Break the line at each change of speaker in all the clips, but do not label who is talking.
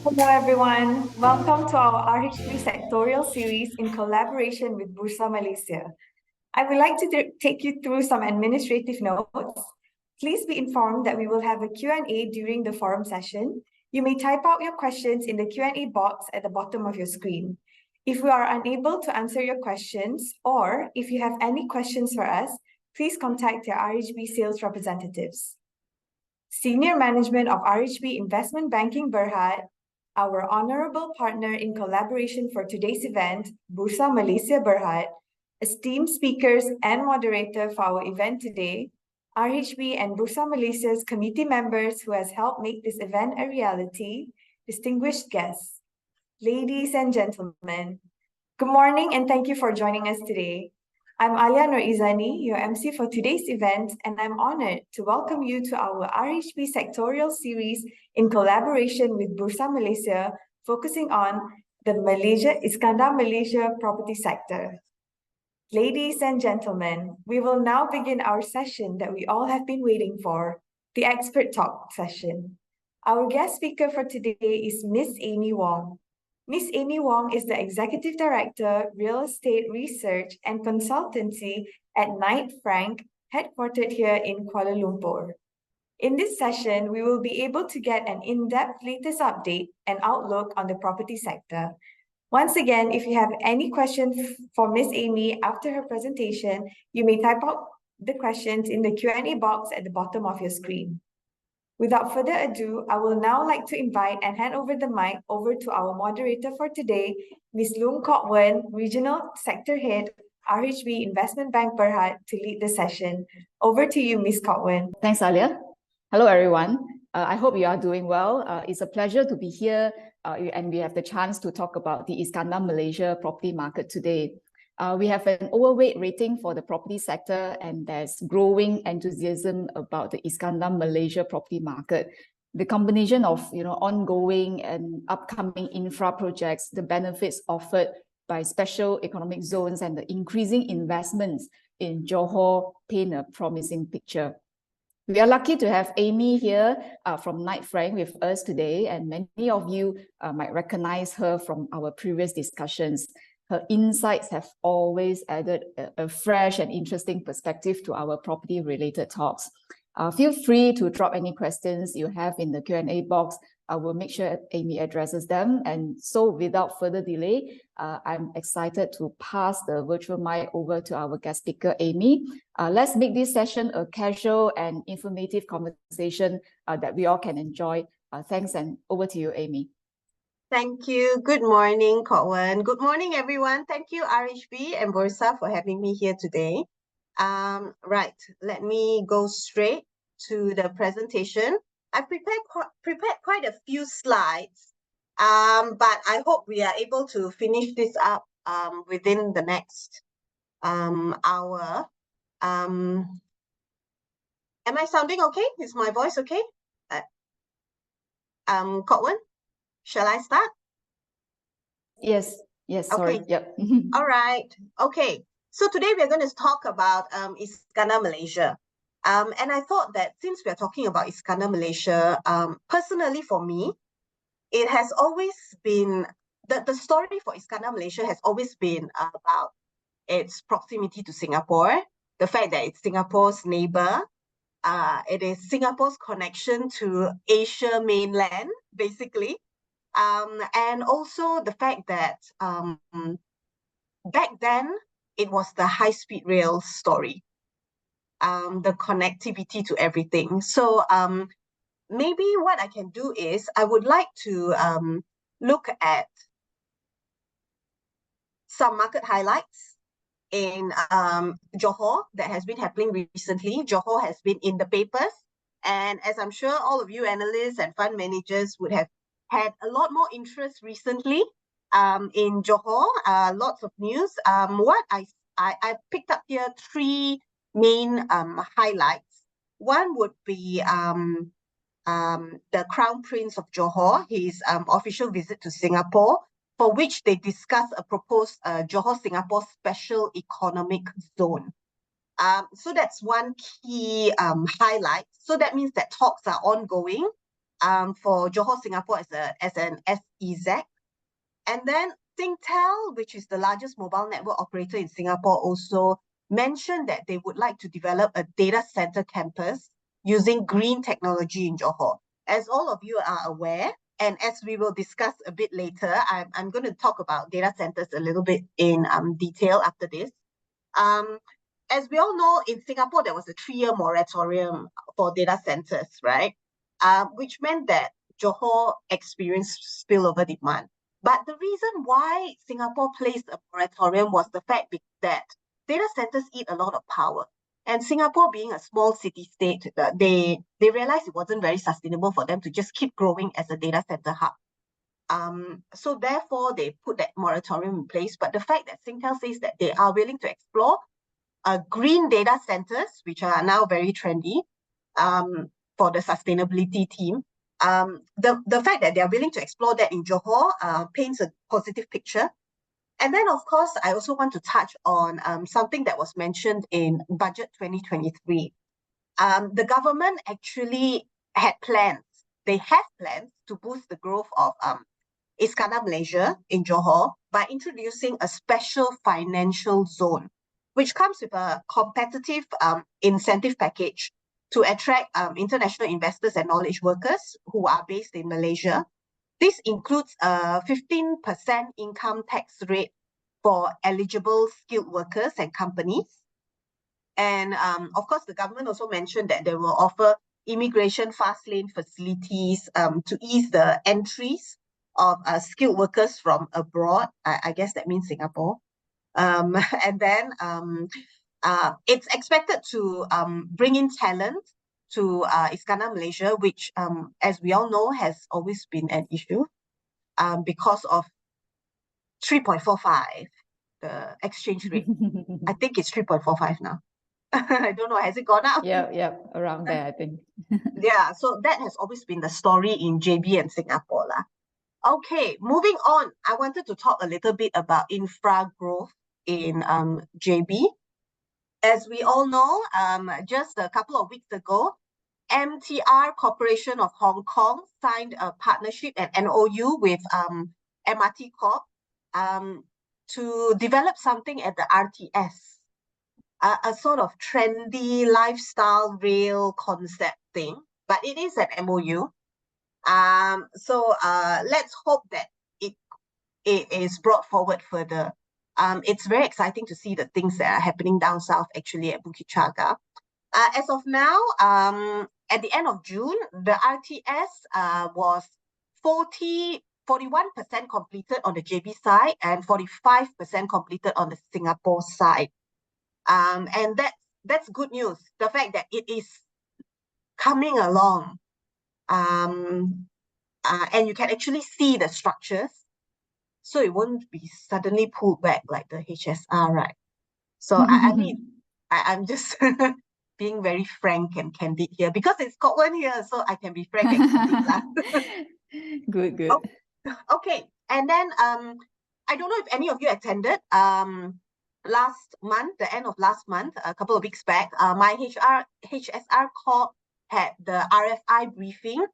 Hello, everyone. Welcome to our RHB Sectorial series in collaboration with Bursa Malaysia. I would like to take you through some administrative notes. Please be informed that we will have a Q&A during the forum session. You may type out your questions in the Q&A box at the bottom of your screen. If we are unable to answer your questions, or if you have any questions for us, please contact your RHB sales representatives. Senior management of RHB Investment Banking Berhad, our honorable partner in collaboration for today's event, Bursa Malaysia Berhad, esteemed speakers and moderator for our event today, RHB and Bursa Malaysia's committee members who has helped make this event a reality, distinguished guests, ladies and gentlemen, good morning and thank you for joining us today. I'm Alia Norizani, your MC for today's event, and I'm honored to welcome you to our RHB Sectorial series in collaboration with Bursa Malaysia, focusing on the Iskandar Malaysia property sector. Ladies and gentlemen, we will now begin our session that we all have been waiting for, the expert talk session. Our guest speaker for today is Miss Amy Wong. Ms. Amy Wong is the Executive Director, Real Estate Research and Consultancy at Knight Frank, headquartered here in Kuala Lumpur. In this session, we will be able to get an in-depth latest update and outlook on the property sector. Once again, if you have any questions for Ms. Amy after her presentation, you may type out the questions in the Q&A box at the bottom of your screen. Without further ado, I will now like to invite and hand over the mic over to our moderator for today, Ms. Loong Kok Wen, Regional Sector Head, RHB Investment Bank Berhad, to lead the session. Over to you, Ms. Kok Wen.
Thanks, Alia. Hello, everyone. I hope you are doing well. It's a pleasure to be here and we have the chance to talk about the Iskandar Malaysia property market today. We have an overweight rating for the property sector, and there's growing enthusiasm about the Iskandar Malaysia property market. The combination of ongoing and upcoming infra projects, the benefits offered by special economic zones, and the increasing investments in Johor paint a promising picture. We are lucky to have Amy here from Knight Frank with us today, and many of you might recognize her from our previous discussions. Her insights have always added a fresh and interesting perspective to our property-related talks. Feel free to drop any questions you have in the Q&A box. I will make sure Amy addresses them. And so without further delay, I'm excited to pass the virtual mic over to our guest speaker, Amy. Let's make this session a casual and informative conversation that we all can enjoy. Thanks, and over to you, Amy.
Thank you. Good morning, Kok Wen. Good morning, everyone. Thank you, RHB and Bursa, for having me here today. Right, let me go straight to the presentation. I prepared quite a few slides, but I hope we are able to finish this up within the next hour. Am I sounding okay? Is my voice okay? Kok Wen? Shall I start?
Yes, sorry.
Okay.
Yep.
All right. Okay. So today we're going to talk about Iskandar Malaysia. And I thought that since we're talking about Iskandar Malaysia, personally for me, it has always been, the story for Iskandar Malaysia has always been about its proximity to Singapore, the fact that it's Singapore's neighbor, it is Singapore's connection to Asia mainland, basically. And also the fact that back then it was the high-speed rail story, the connectivity to everything. So maybe what I can do is I would like to look at some market highlights in Johor that has been happening recently. Johor has been in the papers, and as I'm sure all of you analysts and fund managers would have had a lot more interest recently in Johor, lots of news. What I picked up here three main highlights. One would be the Crown Prince of Johor, his official visit to Singapore, for which they discussed a proposed Johor-Singapore Special Economic Zone. So that's one key highlight. So that means that talks are ongoing. for Johor, Singapore as an SEZ. And then Singtel, which is the largest mobile network operator in Singapore, also mentioned that they would like to develop a data center campus using green technology in Johor. As all of you are aware, and as we will discuss a bit later, I'm going to talk about data centers a little bit in detail after this. As we all know, in Singapore, there was a 3-year moratorium for data centers, right? Which meant that Johor experienced spillover demand. But the reason why Singapore placed a moratorium was the fact that data centers eat a lot of power. And Singapore being a small city-state, they realized it wasn't very sustainable for them to just keep growing as a data center hub. So therefore, they put that moratorium in place. But the fact that Singtel says that they are willing to explore green data centers, which are now very trendy for the sustainability team, the fact that they are willing to explore that in Johor paints a positive picture. And then, of course, I also want to touch on something that was mentioned in Budget 2023. The government actually had plans. They have plans to boost the growth of Iskandar, Malaysia in Johor by introducing a special financial zone, which comes with a competitive incentive package to attract international investors and knowledge workers who are based in Malaysia. This includes a 15% income tax rate for eligible skilled workers and companies. And of course, the government also mentioned that they will offer immigration fast lane facilities to ease the entries of skilled workers from abroad. I guess that means Singapore. And then it's expected to bring in talent to Iskandar, Malaysia, which, as we all know, has always been an issue because of 3.45, the exchange rate. I think it's 3.45 now. I don't know, has it gone up?
Yeah, around there, I think.
Yeah, so that has always been the story in JB and Singapore. Okay, moving on, I wanted to talk a little bit about infra growth in JB. As we all know, just a couple of weeks ago, MTR Corporation of Hong Kong signed a partnership, an MOU with MRT Corp to develop something at the RTS, a sort of trendy lifestyle rail concept thing, but it is an MOU. So let's hope that it is brought forward further. It's very exciting to see the things that are happening down south, actually, at Bukit Jaga. As of now, at the end of June, the RTS was 41% completed on the JB side and 45% completed on the Singapore side. And that's good news. The fact that it is coming along, and you can actually see the structures, so it won't be suddenly pulled back like the HSR, right? So I mean, I'm just being very frank and candid here because it's Scotland here, so I can be frank and candid.
Good.
Okay, and then I don't know if any of you attended last month, the end of last month, a couple of weeks back, my HSR Corp had the RFI briefing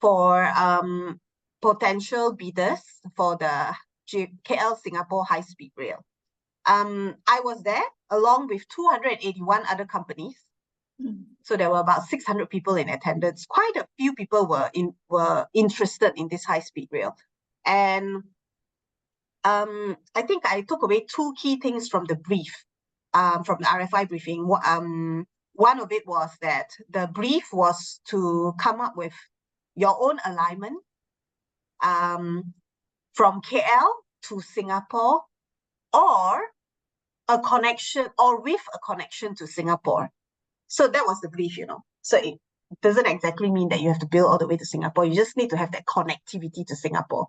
for potential bidders for the KL Singapore high-speed rail. I was there along with 281 other companies. So there were about 600 people in attendance. Quite a few people were interested in this high-speed rail. And I think I took away two key things from the brief, from the RFI briefing. One of it was that the brief was to come up with your own alignment from KL to Singapore, or a connection, or with a connection to Singapore. So that was the brief, So it doesn't exactly mean that you have to build all the way to Singapore. You just need to have that connectivity to Singapore.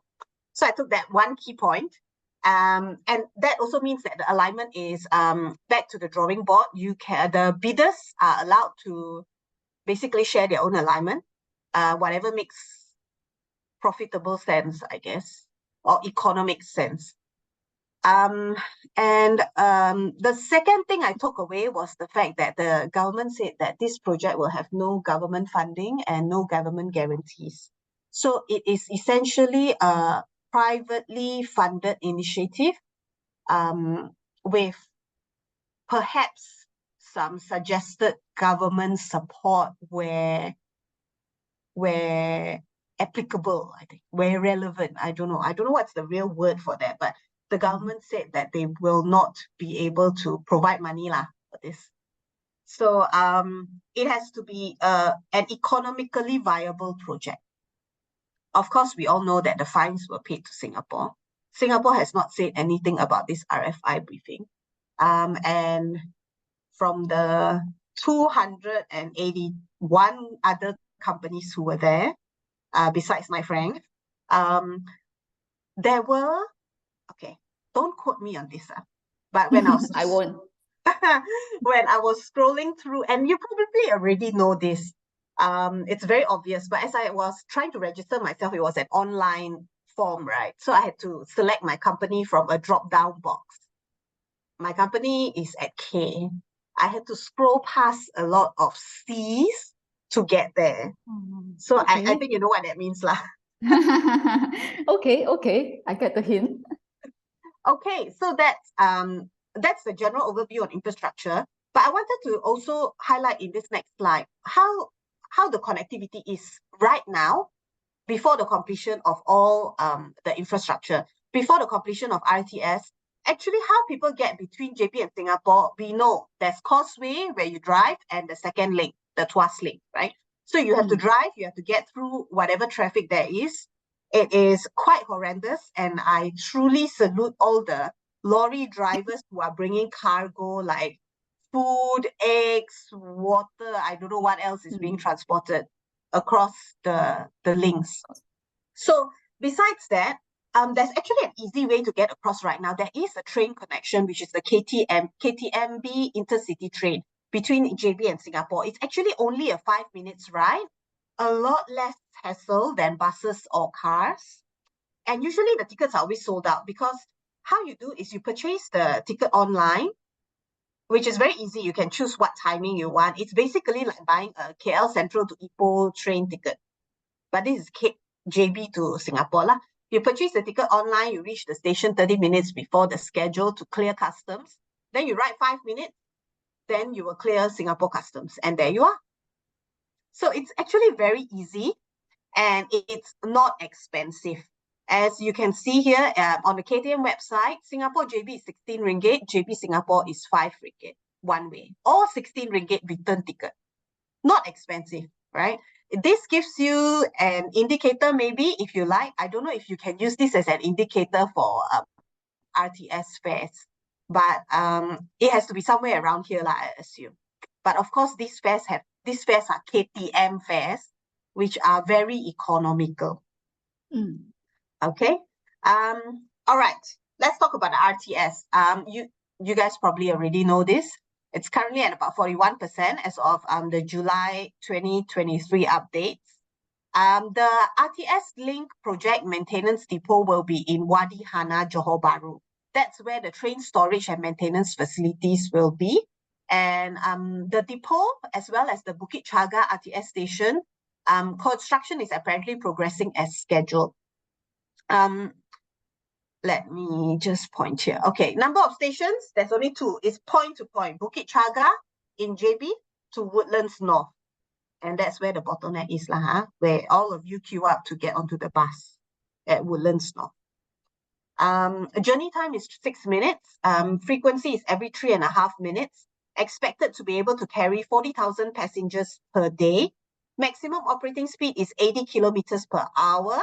So I took that one key point. And that also means that the alignment is back to the drawing board. The bidders are allowed to basically share their own alignment, whatever makes profitable sense, I guess, or economic sense. And the second thing I took away was the fact that the government said that this project will have no government funding and no government guarantees. So it is essentially a privately funded initiative with perhaps some suggested government support where applicable, I think, where relevant. I don't know what's the real word for that, but the government said that they will not be able to provide money for this. So it has to be an economically viable project. Of course, we all know that the fines were paid to Singapore. Singapore has not said anything about this RFI briefing. And from the 281 other companies who were there, besides my friend, there were, okay, don't quote me on this, but when I was
I won't.
when I was scrolling through, and you probably already know this, it's very obvious, but as I was trying to register myself, it was an online form, right? So I had to select my company from a drop-down box. My company is at K. I had to scroll past a lot of C's to get there. So
Okay.
I think you know what that means lah.
Okay, I get the hint.
Okay, so that's the general overview on infrastructure. But I wanted to also highlight in this next slide how the connectivity is right now before the completion of all the infrastructure, before the completion of RTS. Actually, how people get between JP and Singapore, we know there's Causeway where you drive and the second link, the Tuas link, right? So you have to drive, you have to get through whatever traffic there is. It is quite horrendous, and I truly salute all the lorry drivers who are bringing cargo like food, eggs, water, I don't know what else is being transported across the links. So besides that, there's actually an easy way to get across right now. There is a train connection, which is the KTMB intercity train between JB and Singapore. It's actually only a 5 minutes ride, a lot less hassle than buses or cars. And usually the tickets are always sold out, because how you do is you purchase the ticket online, which is very easy. You can choose what timing you want. It's basically like buying a KL Central to Ipoh train ticket. But this is JB to Singapore lah. You purchase the ticket online, you reach the station 30 minutes before the schedule to clear customs. Then you ride 5 minutes, then you will clear Singapore customs, and there you are. So it's actually very easy, and it's not expensive. As you can see here on the KTM website, Singapore JB is 16 ringgit, JB Singapore is 5 ringgit one way, or 16 ringgit return ticket. Not expensive, right? This gives you an indicator, maybe, if you like. I don't know if you can use this as an indicator for RTS fares, but it has to be somewhere around here, I assume. But of course, these fares are KTM fares, which are very economical. Okay. All right. Let's talk about the RTS. You guys probably already know this. It's currently at about 41% as of the July 2023 updates. The RTS Link project maintenance depot will be in Wadi Hana, Johor Bahru. That's where the train storage and maintenance facilities will be. And the depot, as well as the Bukit Chaga RTS station, construction is apparently progressing as scheduled. Let me just point here. Okay, number of stations, there's only 2. It's point to point. Bukit Chaga in JB to Woodlands North. And that's where the bottleneck is, where all of you queue up to get onto the bus at Woodlands North. Journey time is 6 minutes. Frequency is every 3.5 minutes. Expected to be able to carry 40,000 passengers per day. Maximum operating speed is 80 kilometers per hour.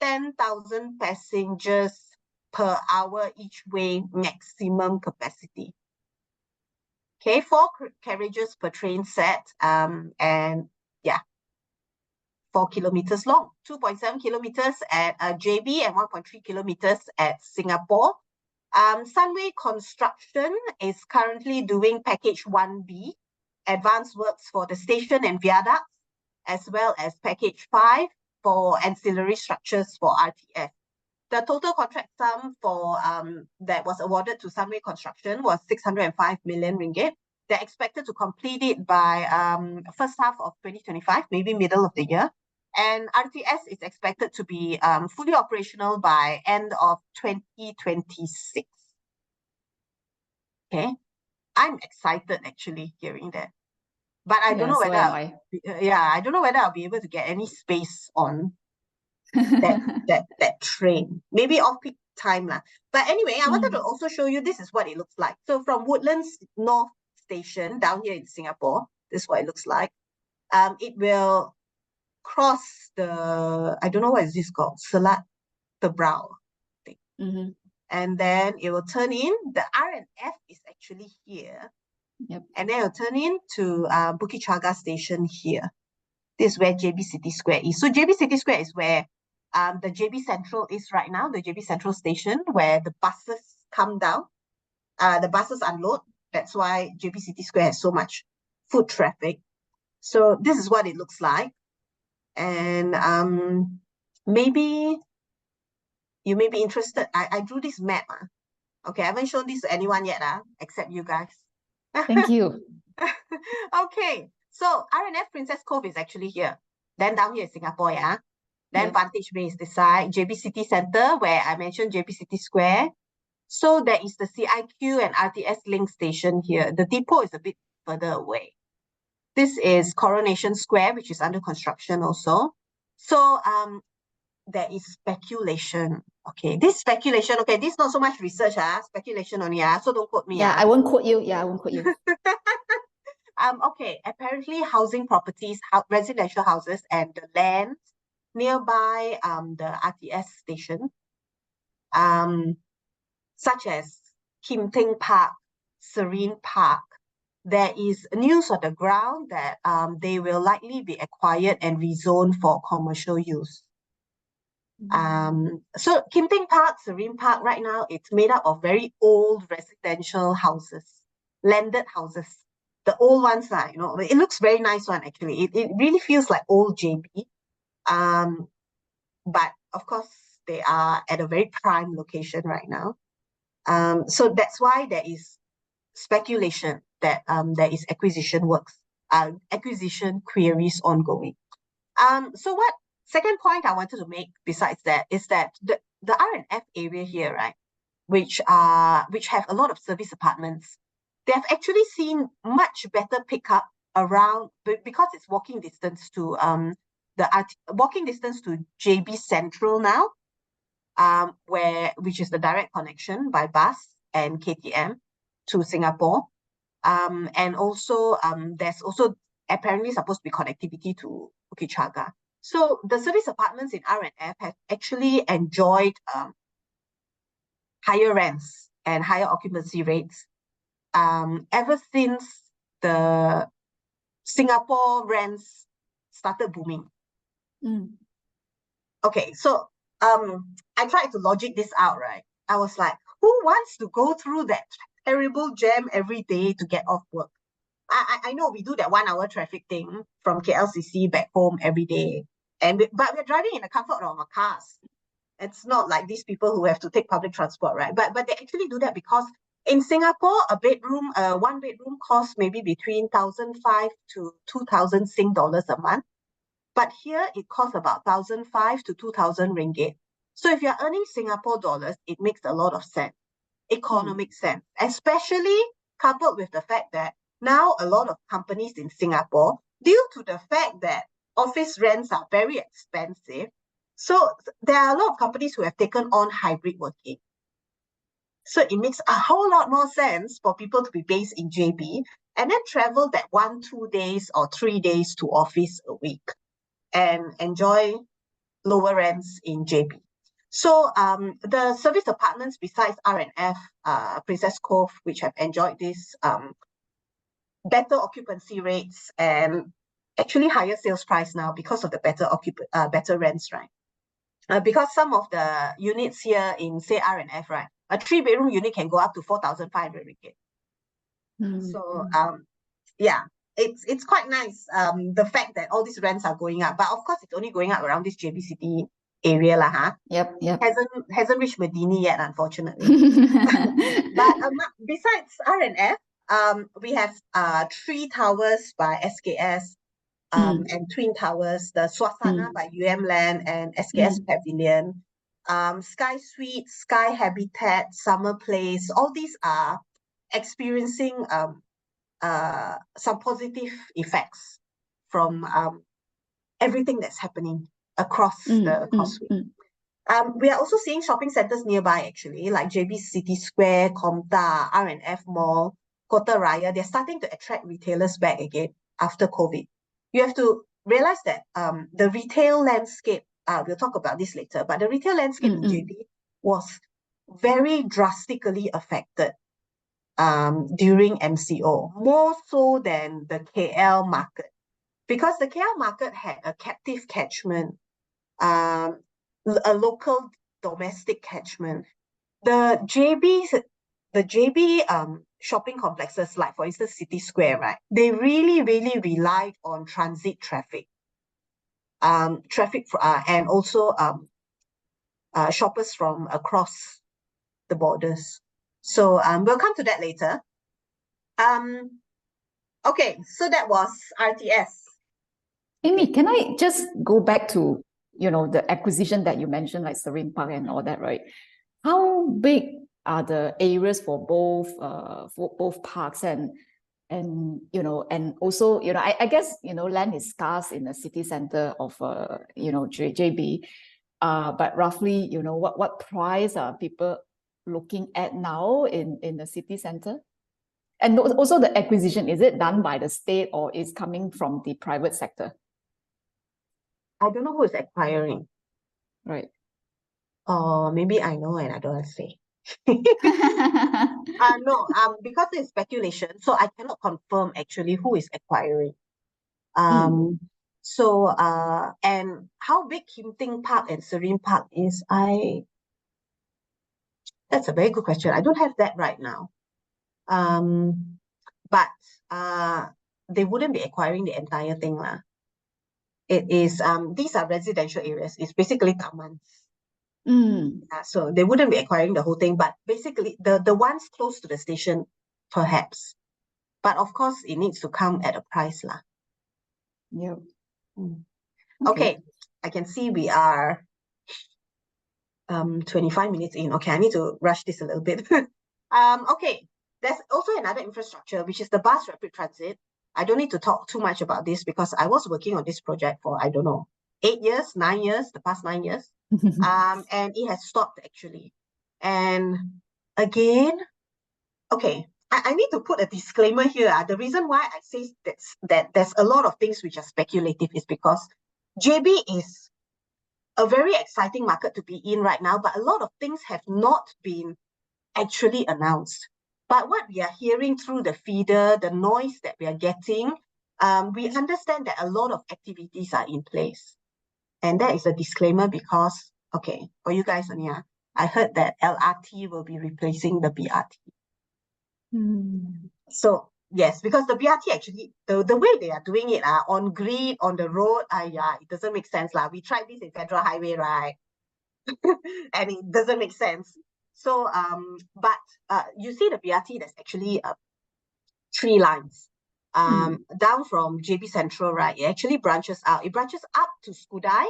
10,000 passengers per hour each way, maximum capacity. Okay, 4 carriages per train set, and yeah, 4 kilometers long, 2.7 kilometers at JB and 1.3 kilometers at Singapore. Sunway Construction is currently doing package 1B, advanced works for the station and viaducts, as well as package 5 for ancillary structures for RTS. The total contract sum for that was awarded to Sunway Construction was 605 million ringgit. They're expected to complete it by first half of 2025, maybe middle of the year. And RTS is expected to be fully operational by end of 2026. Okay, I'm excited actually hearing that, but I don't
Yeah,
know
so
whether
am I.
I don't know whether I'll be able to get any space on that train. Maybe off-peak time lah. But anyway, I wanted to also show you this is what it looks like. So from Woodlands North Station down here in Singapore, this is what it looks like. It will cross the, I don't know what is this called, Selat Tebrau thing. And then it will turn in, the R&F is actually here.
Yep.
And then it'll turn in to Bukit Chaga Station here. This is where JB City Square is. So JB City Square is where the JB Central is right now, the JB Central Station, where the buses come down. The buses unload. That's why JB City Square has so much foot traffic. So this is what it looks like. And maybe you may be interested. I drew this map. Okay, I haven't shown this to anyone yet, except you guys.
Thank you.
Okay, so R&F Princess Cove is actually here. Then down here is Singapore, yeah. Then
Yep.
Vantage Bay is this side. JB City Centre, where I mentioned JB City Square. So there is the CIQ and RTS link station here. The depot is a bit further away. This is Coronation Square, which is under construction also. So there is speculation. Okay, this speculation, okay, this is not so much research, speculation only, so don't quote me.
Yeah, I won't quote you. Yeah, I won't quote you.
Okay, apparently housing properties, residential houses and the lands nearby the RTS station, such as Kim Teng Park, Serene Park, there is news on the ground that they will likely be acquired and rezoned for commercial use. So Kim Teng Park, Serene Park, right now it's made up of very old residential houses, landed houses. The old ones, you know, it looks very nice one actually. It really feels like old JB. But of course they are at a very prime location right now. So that's why there is speculation that there is acquisition queries ongoing. So what second point I wanted to make besides that is that the R&F area here, right, which have a lot of service apartments, they have actually seen much better pickup around because it's walking distance to walking distance to JB Central now, which is the direct connection by bus and KTM to Singapore. And also there's also apparently supposed to be connectivity to Bukit Chaga. So the service apartments in R&F have actually enjoyed higher rents and higher occupancy rates ever since the Singapore rents started booming. Okay, so I tried to logic this out, right? I was like, who wants to go through that terrible jam every day to get off work? I know we do that 1 hour traffic thing from KLCC back home every day, but we're driving in the comfort of our cars. It's not like these people who have to take public transport, right? But they actually do that because in Singapore, one bedroom costs maybe between 1,500 to 2,000 Sing dollars a month. But here it costs about 1,500 to 2,000 ringgit. So if you're earning Singapore dollars, it makes a lot of sense, economic sense, especially coupled with the fact that now a lot of companies in Singapore, due to the fact that office rents are very expensive, so there are a lot of companies who have taken on hybrid working. So it makes a whole lot more sense for people to be based in JB and then travel that 1, 2 days or 3 days to office a week and enjoy lower rents in JB. So the service apartments besides R&F, Princess Cove, which have enjoyed this better occupancy rates and actually higher sales price now because of the better rents, right? Because some of the units here in, say, R&F, right, a 3-bedroom unit can go up to 4,500 ringgit. So yeah, it's quite nice, the fact that all these rents are going up. But of course, it's only going up around this JB City area lah, huh?
Yep.
Hasn't reached Medini yet, unfortunately. But besides R&F, we have 3 towers by SKS, and Twin Towers, the Swasana by Land and SKS Pavilion, Sky Suite, Sky Habitat, Summer Place, all these are experiencing some positive effects from everything that's happening across the causeway. We are also seeing shopping centers nearby, actually, like JB City Square, Komta, R&F Mall, Kota Raya. They're starting to attract retailers back again after COVID. You have to realize that the retail landscape, we'll talk about this later, but the retail landscape in JB was very drastically affected during MCO, more so than the KL market, because the KL market had a captive catchment, a local domestic catchment. The JB shopping complexes, like for instance City Square, right? They really relied on transit traffic, and also shoppers from across the borders. So we'll come to that later. Okay, so that was RTS.
Amy, can I just go back to, the acquisition that you mentioned, like Serene Park and all that, right? How big are the areas for both parks and also, I guess, land is scarce in the city center of, JB, but roughly, what price are people looking at now in the city center? And also the acquisition, is it done by the state or is coming from the private sector?
I don't know who is acquiring.
Right.
Maybe I know and I don't want to say. No, because it's speculation, so I cannot confirm actually who is acquiring. So and how big Kim Ting Park and Serene Park is, that's a very good question. I don't have that right now. But they wouldn't be acquiring the entire thing lah. It is these are residential areas. It's basically tamans. So they wouldn't be acquiring the whole thing, but basically the ones close to the station, perhaps. But of course, it needs to come at a price lah.
Yeah.
Okay, I can see we are 25 minutes in. Okay, I need to rush this a little bit. Okay, there's also another infrastructure, which is the bus rapid transit. I don't need to talk too much about this because I was working on this project for, I don't know, 8 years, 9 years, the past 9 years. And it has stopped actually. And again, okay, I need to put a disclaimer here. The reason why I say that there's a lot of things which are speculative is because JB is a very exciting market to be in right now, but a lot of things have not been actually announced. But what we are hearing through the feeder, the noise that we are getting, we understand that a lot of activities are in place. And that is a disclaimer because, okay, for you guys, Ania, I heard that LRT will be replacing the BRT. So, yes, because the BRT actually, the way they are doing it on grid, on the road, it doesn't make sense lah. We tried this in Federal Highway, right? And it doesn't make sense. So, but you see the BRT, there's actually 3 lines. Down from JB Central, right? It actually branches out. It branches up to Skudai,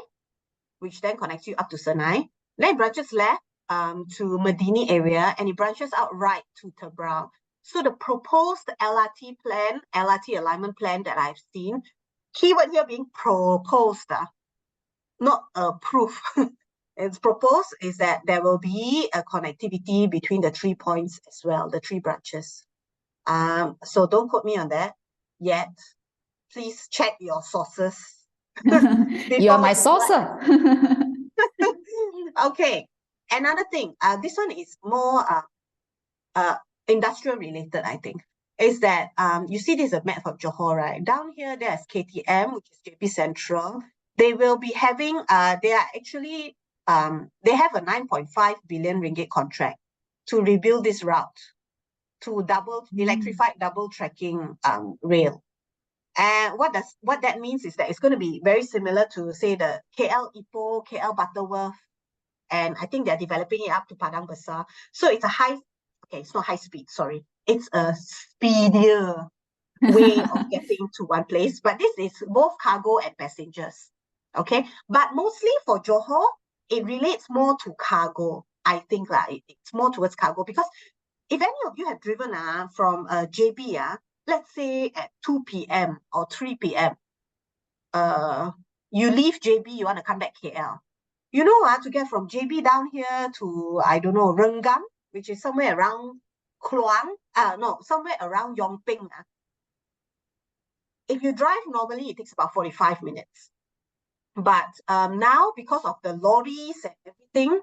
which then connects you up to Senai. Then it branches left to Medini area, and it branches out right to Tebrau. So the proposed LRT plan, LRT alignment plan that I've seen, keyword here being proposed, not approved. It's proposed is that there will be a connectivity between the 3 points as well, the 3 branches. So don't quote me on that yet. Please check your sources.
You are my sourcer.
Okay, another thing, this one is more industrial related, I think, is that you see this is a map of Johor, right? Down here, there's KTM, which is JB Central. They will be having, they are actually, they have a 9.5 billion ringgit contract to rebuild this route to electrified double tracking rail. And what that means is that it's going to be very similar to, say, the KL Ipoh, KL Butterworth, and I think they're developing it up to Padang Besar. So it's a it's not high speed, sorry. It's a speedier way of getting to one place, but this is both cargo and passengers. Okay, but mostly for Johor, it relates more to cargo. I think it's more towards cargo, because if any of you have driven from JB, let's say at 2 p.m. or 3 p.m., you leave JB, you want to come back KL. You know, to get from JB down here to, I don't know, Rengam, which is somewhere around Kluang, somewhere around Yongping. If you drive normally, it takes about 45 minutes. But now, because of the lorries and everything,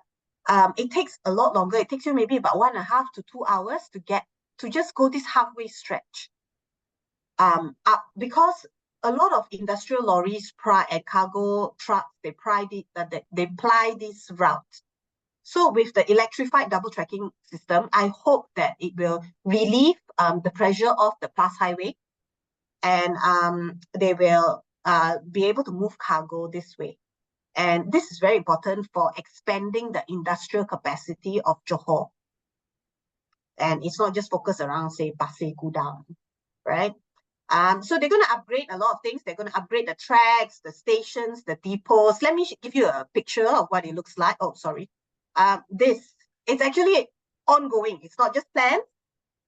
it takes a lot longer. It takes you maybe about 1.5 to 2 hours to just go this halfway stretch up, because a lot of industrial lorries and cargo trucks, they ply this route. So with the electrified double tracking system, I hope that it will relieve the pressure of the Plus Highway, and they will be able to move cargo this way. And this is very important for expanding the industrial capacity of Johor. And it's not just focused around, say, Pasir Gudang, right? So they're going to upgrade a lot of things. They're going to upgrade the tracks, the stations, the depots. Let me give you a picture of what it looks like. Oh, sorry. It's actually ongoing. It's not just planned.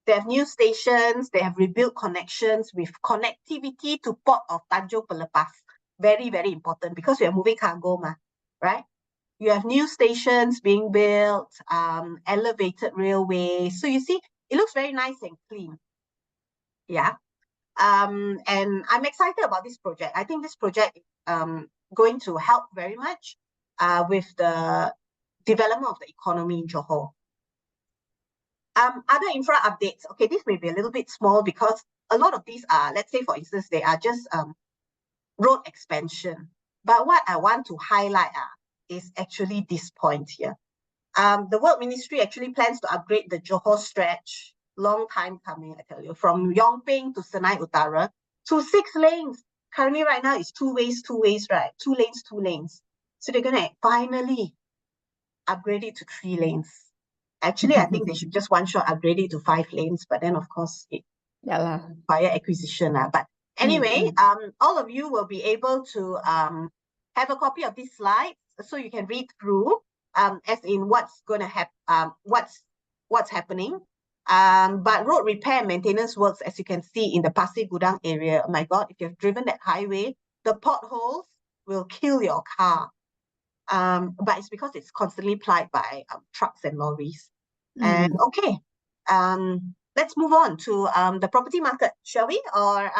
They have new stations. They have rebuilt connections with connectivity to Port of Tanjung Pelepas. Very, very important, because we are moving cargo, right? You have new stations being built, elevated railway. So you see, it looks very nice and clean. Yeah. And I'm excited about this project. I think this project is going to help very much with the development of the economy in Johor. Other infra updates. Okay, this may be a little bit small, because a lot of these are, let's say, for instance, they are just road expansion. But what I want to highlight is actually this point here. The World Ministry actually plans to upgrade the Johor stretch. Long time coming, I tell you, from Yongping to Senai Utara to 6 lanes. Currently, right now, it's 2 ways, right? 2 lanes, 2 lanes. So they're going to finally upgrade it to 3 lanes. Actually, I think they should just one-shot upgrade it to 5 lanes, but then, of course, it require acquisition. But anyway, all of you will be able to have a copy of these slides, so you can read through, as in what's going to happen, what's happening. But road repair and maintenance works, as you can see in the Pasir Gudang area. Oh my God, if you've driven that highway, the potholes will kill your car. But it's because it's constantly plied by trucks and lorries. And okay, let's move on to the property market, shall we? Or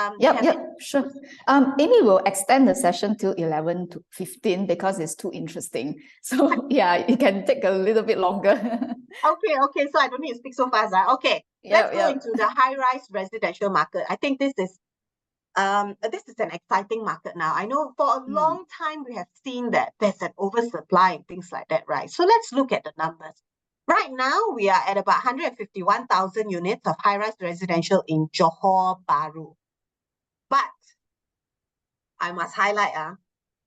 sure. Amy will extend the session till 11 to 15 because it's too interesting. So yeah, it can take a little bit longer.
Okay. So I don't need to speak so fast. Okay, let's go into the high-rise residential market. I think this is an exciting market now. I know for a long time we have seen that there's an oversupply and things like that, right? So let's look at the numbers. Right now, we are at about 151,000 units of high-rise residential in Johor Bahru. But I must highlight,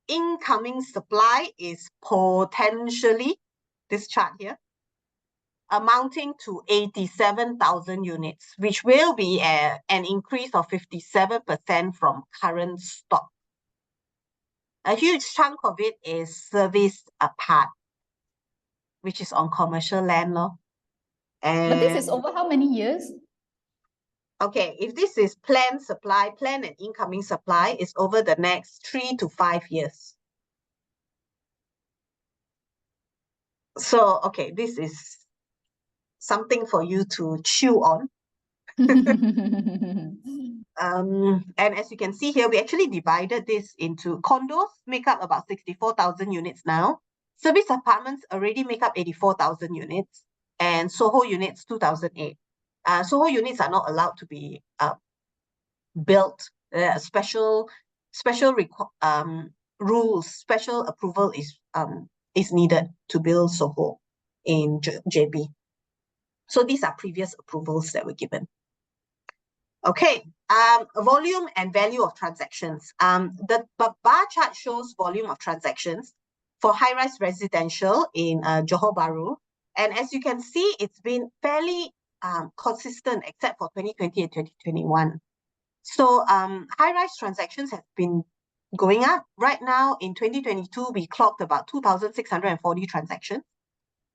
incoming supply is potentially, this chart here, amounting to 87,000 units, which will be an increase of 57% from current stock. A huge chunk of it is service apart, which is on commercial land.
But this is over how many years?
Okay, if this is planned and incoming supply, is over the next 3 to 5 years. So, okay, this is something for you to chew on. And as you can see here, we actually divided this into condos, make up about 64,000 units now. Service apartments already make up 84,000 units, and Soho units 2,008. Soho units are not allowed to be built. Special rules, special approval is needed to build Soho in JB. So these are previous approvals that were given. Okay, volume and value of transactions. The bar chart shows volume of transactions for high-rise residential in Johor Bahru. And as you can see, it's been fairly consistent except for 2020 and 2021. So high-rise transactions have been going up. Right now, in 2022, we clocked about 2,640 transactions.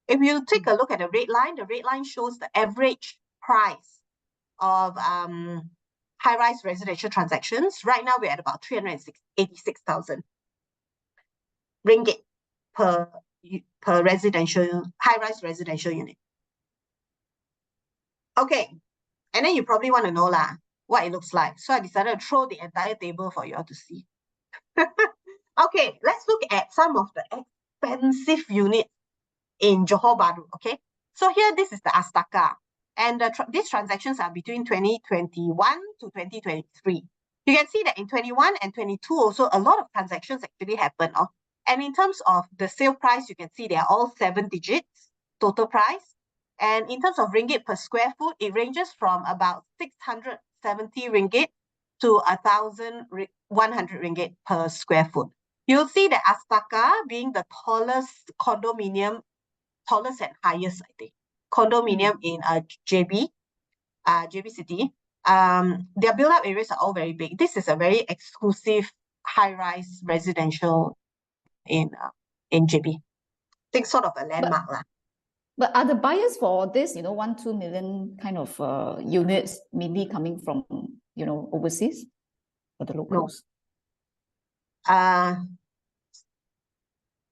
If you take a look at the red line shows the average price of high-rise residential transactions. Right now, we're at about 386,000 ringgit per high-rise residential unit. Okay, and then you probably want to know what it looks like. So I decided to throw the entire table for you all to see. Okay, let's look at some of the expensive units in Johor Bahru. Okay, so here this is the Astaka, and these transactions are between 2021 to 2023. You can see that in 21 and 22 also a lot of transactions actually happened. And in terms of the sale price, you can see they are all 7 digits total price. And in terms of ringgit per square foot, it ranges from about 670 ringgit to 1,100 ringgit per square foot. You'll see that Astaka being the tallest condominium, tallest and highest, I think, condominium in JB City. Their build-up areas are all very big. This is a very exclusive high-rise residential in JB. I think sort of a landmark.
But are the buyers for this, 1-2 million kind of units mainly coming from, overseas or the locals?
No.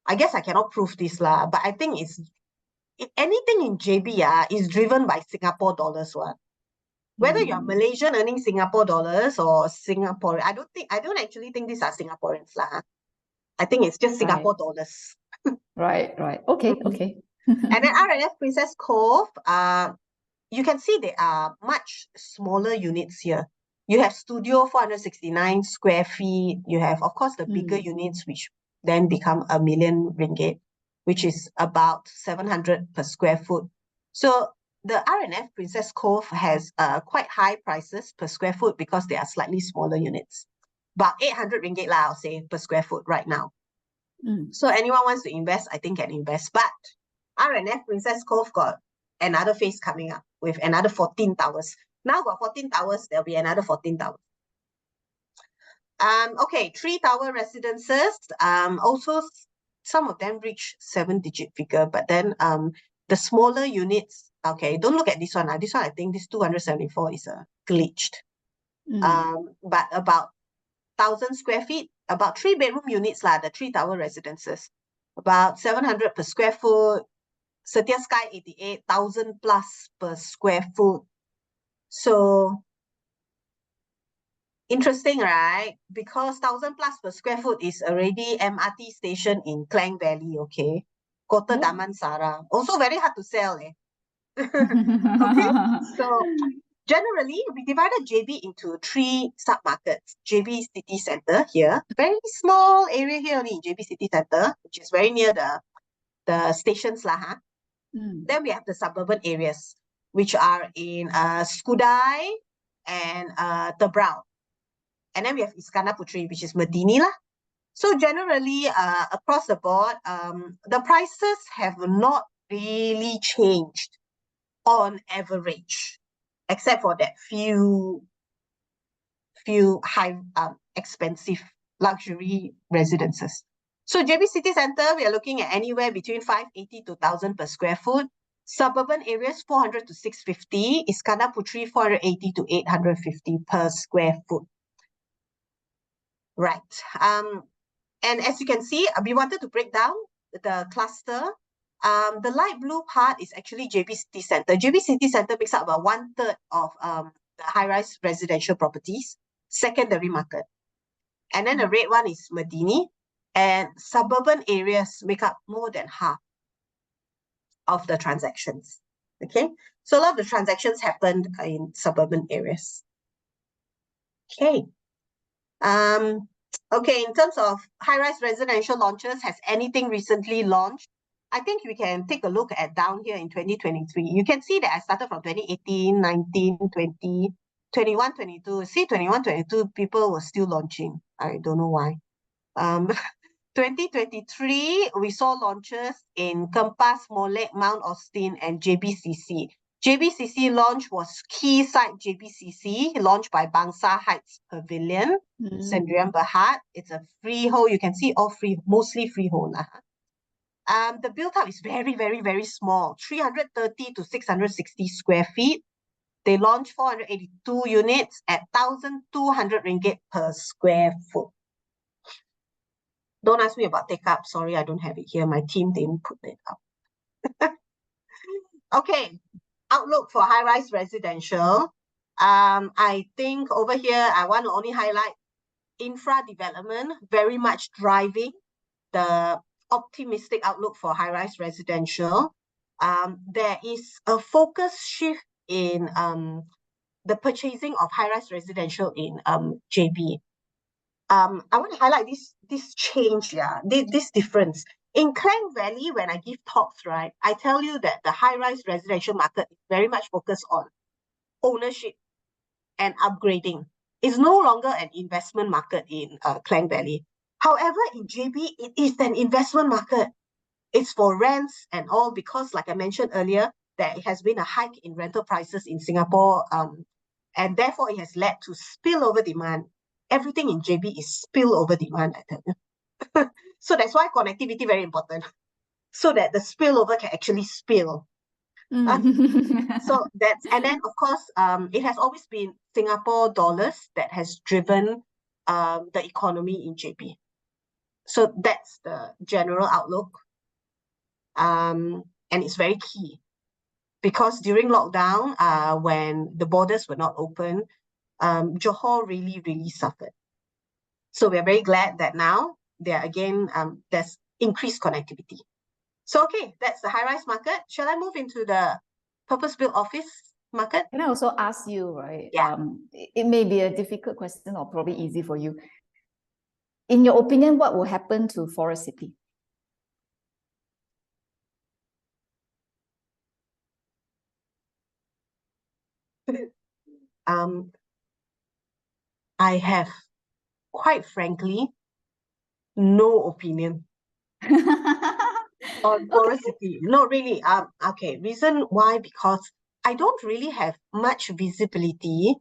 I guess I cannot prove this, but I think anything in JB is driven by Singapore dollars. Whether you're Malaysian earning Singapore dollars or Singapore, I don't actually think these are Singaporeans. I think it's just Singapore dollars.
Right. Okay.
And then R&F Princess Cove, you can see there are much smaller units here. You have studio 469 square feet. You have, of course, the bigger units, which then become 1 million ringgit, which is about 700 per square foot. So the R&F Princess Cove has quite high prices per square foot because they are slightly smaller units. About 800 ringgit I'll say, per square foot right now. So anyone wants to invest, I think can invest. But R&F Princess Cove got another phase coming up with another 14 towers. Now got 14 towers, there'll be another 14 towers. Okay, 3-tower residences. Also, some of them reach 7-digit figure, but then the smaller units, okay, don't look at this one. This one, I think this 274 is glitched. But about 1,000 square feet, about 3-bedroom units, the 3-tower residences. About 700 per square foot. Setia Sky 88, 1,000 plus per square foot. So interesting, right? Because 1,000 plus per square foot is already MRT station in Klang Valley, okay? Kota Damansara. Also very hard to sell, Okay, so generally, we divided JB into 3 sub-markets. JB City Centre here, very small area here only, JB City Centre, which is very near the stations Then we have the suburban areas, which are in Skudai and Tebrau. And then we have Iskandar Puteri, which is Medini So generally, across the board, the prices have not really changed on average, except for that few high expensive luxury residences. So JB City Centre, we are looking at anywhere between 580 to 1,000 per square foot. Suburban areas 400 to 650. Iskandar Puteri 480 to 850 per square foot. Right. And as you can see, we wanted to break down the cluster. The light blue part is actually JB City Centre. JB City Centre makes up about 1/3 of the high-rise residential properties, secondary market. And then the red one is Medini, and suburban areas make up more than half of the transactions. Okay, so a lot of the transactions happened in suburban areas. Okay. Okay, in terms of high-rise residential launches, has anything recently launched? I think we can take a look at down here in 2023. You can see that I started from 2018, 19, 20, 21, 22. See, 21, 22, people were still launching. I don't know why. 2023, we saw launches in Kempas, Molek, Mount Austin, and JBCC. JBCC launch was Quayside JBCC, launched by Bangsa Heights Pavilion, Sendirian Berhad. It's a freehold. You can see all free, mostly freehold. The build-up is very, very, very small, 330 to 660 square feet. They launched 482 units at 1,200 ringgit per square foot. Don't ask me about take-up. Sorry, I don't have it here. My team didn't put it up. Okay, outlook for high-rise residential. I think over here, I want to only highlight infra development, very much driving the optimistic outlook for high-rise residential. There is a focus shift in the purchasing of high-rise residential in JB. I want to highlight this change, this difference. In Klang Valley, when I give talks, right, I tell you that the high-rise residential market is very much focused on ownership and upgrading. It's no longer an investment market in Klang Valley. However, in JB, it is an investment market. It's for rents and all because, like I mentioned earlier, there has been a hike in rental prices in Singapore, and therefore it has led to spillover demand. Everything in JB is spillover demand, I tell you. So that's why connectivity very important, so that the spillover can actually spill. So that's, and then of course, it has always been Singapore dollars that has driven the economy in JB. So that's the general outlook. And it's very key because during lockdown, when the borders were not open, Johor really, really suffered. So we're very glad that now there's increased connectivity. So, okay, that's the high-rise market. Shall I move into the purpose-built office market?
Can I also ask you, right?
Yeah.
It may be a difficult question or probably easy for you. In your opinion, what will happen to Forest City?
I have, quite frankly, no opinion on Forest City. No, really. Okay. Reason why? Because I don't really have much visibility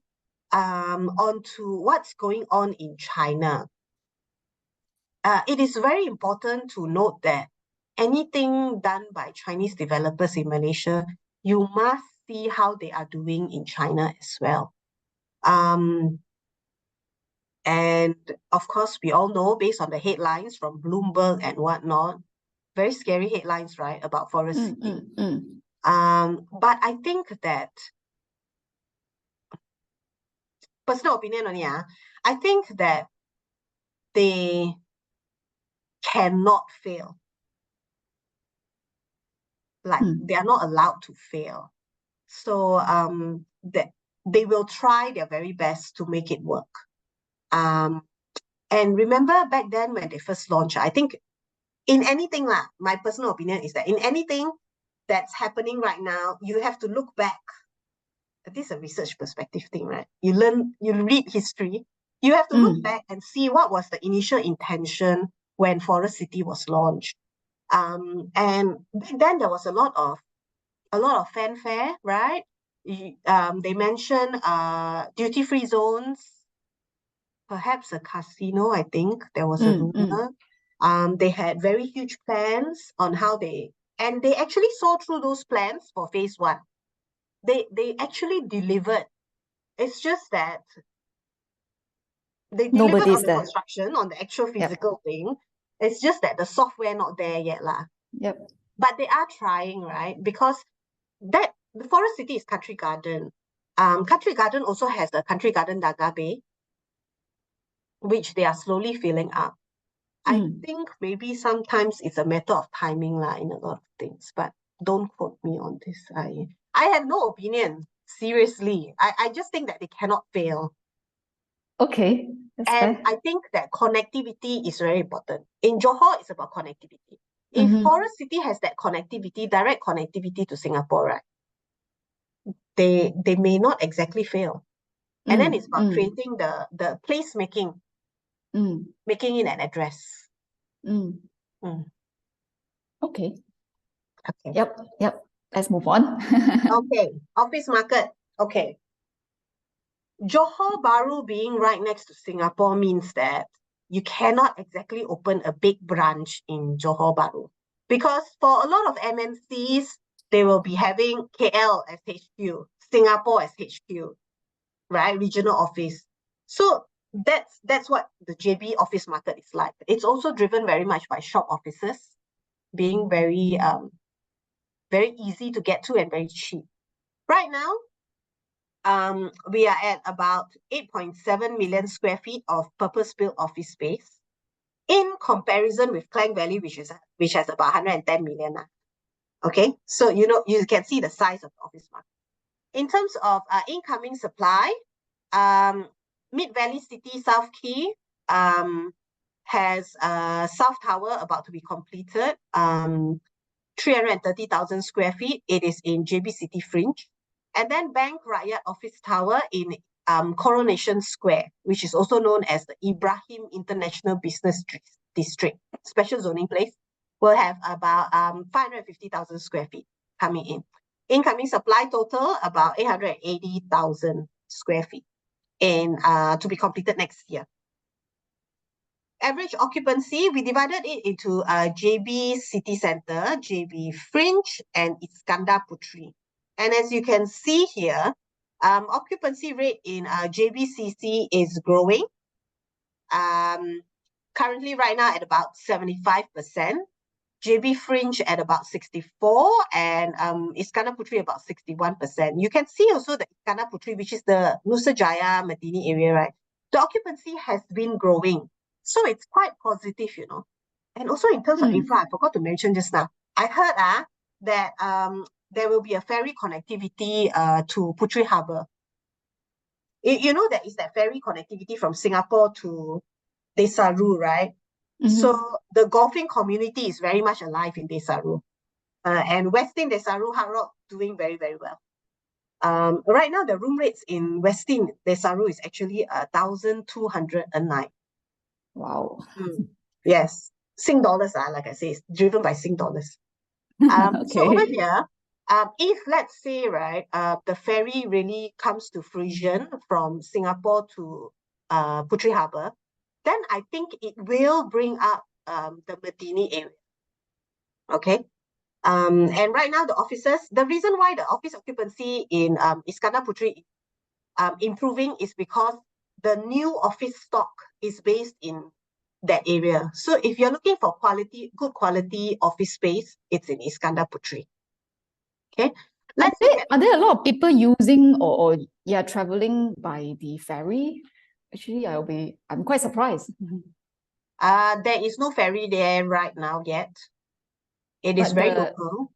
onto what's going on in China. It is very important to note that anything done by Chinese developers in Malaysia, you must see how they are doing in China as well. And of course, we all know, based on the headlines from Bloomberg and whatnot, very scary headlines, right, about Forest City. But I think that, personal opinion only, I think that they cannot fail. Like, they are not allowed to fail. So that they will try their very best to make it work. And remember back then when they first launched, I think in anything, my personal opinion is that in anything that's happening right now, you have to look back. This is a research perspective thing, right? You read history, you have to look back and see what was the initial intention when Forest City was launched. And back then there was a lot of fanfare, right? They mentioned duty-free zones, perhaps a casino, I think. There was a rumor. They had very huge plans on how they actually saw through those plans for phase 1. They actually delivered. It's just that they delivered on the construction, on the actual physical thing. It's just that the software not there yet,
Yep.
But they are trying, right? Because the Forest City is Country Garden. Country Garden also has a Country Garden Daga Bay, which they are slowly filling up. I think maybe sometimes it's a matter of timing in a lot of things, but don't quote me on this. I have no opinion, seriously. I just think that they cannot fail.
Okay.
And I think that connectivity is very important. In Johor, it's about connectivity. If Forest City has that connectivity, direct connectivity to Singapore, right, they may not exactly fail. And then it's about creating the placemaking, making it an address.
Okay.
Okay.
Yep. let's move on.
Okay, office market. Okay. Johor Bahru being right next to Singapore means that you cannot exactly open a big branch in Johor Bahru. Because for a lot of MNCs, they will be having KL as HQ, Singapore as HQ, right? Regional office. So that's what the JB office market is like. It's also driven very much by shop offices being very easy to get to and very cheap. Right now, we are at about 8.7 million square feet of purpose-built office space in comparison with Klang Valley, which has about 110 million. Okay, so you can see the size of the office market. In terms of incoming supply, Mid Valley City South Quay has South Tower about to be completed, 330,000 square feet. It is in JB City Fringe. And then Bank Rakyat Office Tower in Coronation Square, which is also known as the Ibrahim International Business District, special zoning place, will have about 550,000 square feet coming in. Incoming supply total about 880,000 square feet to be completed next year. Average occupancy, we divided it into JB City Centre, JB Fringe, and Iskandar Putri. And as you can see here, occupancy rate in JBCC is growing. Currently, right now, at about 75%. JB Fringe at about 64%, and Iskandar Putri about 61%. You can see also the Iskandar Putri, which is the Nusa Jaya, Madini area, right? The occupancy has been growing. So it's quite positive, And also in terms of infra, I forgot to mention just now. I heard that there will be a ferry connectivity to Putri Harbour. There is that ferry connectivity from Singapore to Desaru, right? So the golfing community is very much alive in Desaru. And Westin Desaru Hard Rock doing very, very well. Right now, the room rates in Westin Desaru is actually 1,200 a night.
Wow.
Yes. Sing dollars, like I say, it's driven by Sing dollars.
Okay.
So over here, if let's say, right, the ferry really comes to fruition from Singapore to Putri Harbour, then I think it will bring up the Madini area. Okay. And right now the offices, the reason why the office occupancy in Iskandar Putri improving is because the new office stock is based in that area. So if you're looking for good quality office space, it's in Iskandar Putri. Okay.
Are there a lot of people using or traveling by the ferry? Actually, I'm quite surprised.
There is no ferry there right now yet. It is very local.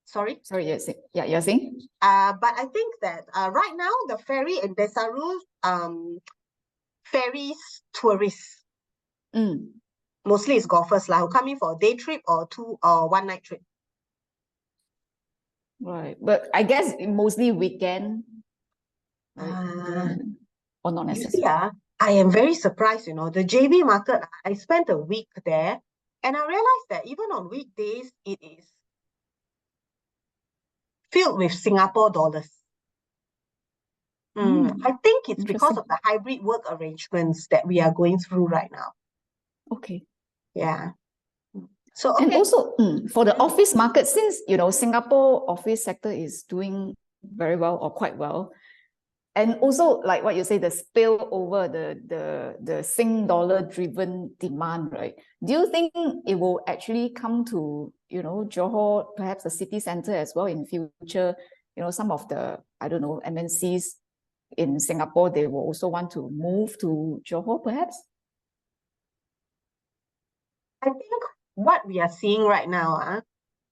Sorry,
you're saying?
But I think that right now the ferry in Desaru ferries tourists. Mostly it's golfers who come in for a day trip or 2 or 1 night trip.
Right, but I guess mostly weekend. Right? Or not necessarily.
You see, I am very surprised, the JB market, I spent a week there and I realized that even on weekdays, it is filled with Singapore dollars. I think it's because of the hybrid work arrangements that we are going through right now.
Okay.
Yeah. So, okay.
And also for the office market, since, Singapore office sector is doing very well or quite well, and also like what you say, the spillover, the Sing dollar driven demand, right? Do you think it will actually come to, Johor, perhaps the city center as well in future? Some of the, I don't know, MNCs in Singapore, they will also want to move to Johor, perhaps?
I think what we are seeing right now,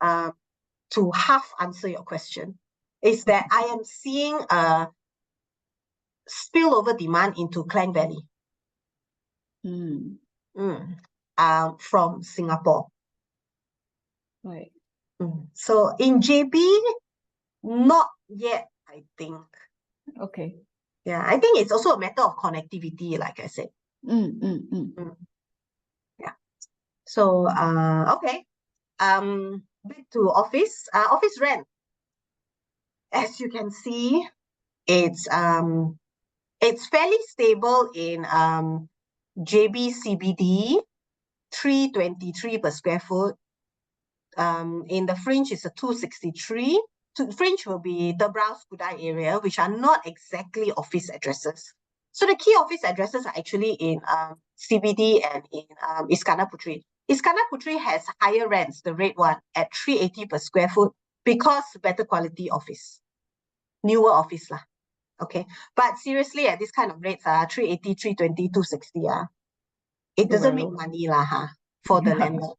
to half answer your question, is that I am seeing a spillover demand into Klang Valley from Singapore.
Right.
So in JB, not yet, I think.
Okay.
Yeah, I think it's also a matter of connectivity, like I said. Yeah. So, okay. Back to office rent. As you can see, it's fairly stable in JB CBD, 323 per square foot. In the fringe, it's a 263. Fringe will be the Browse Kudai area, which are not exactly office addresses. So the key office addresses are actually in CBD and in Iskandar Puteri. Iskandar Puteri has higher rents, the red one, at 380 per square foot, because better quality office, newer office lah. Okay, but seriously, at this kind of rates, 380, 320, 260, it doesn't make money lah, for the landlord.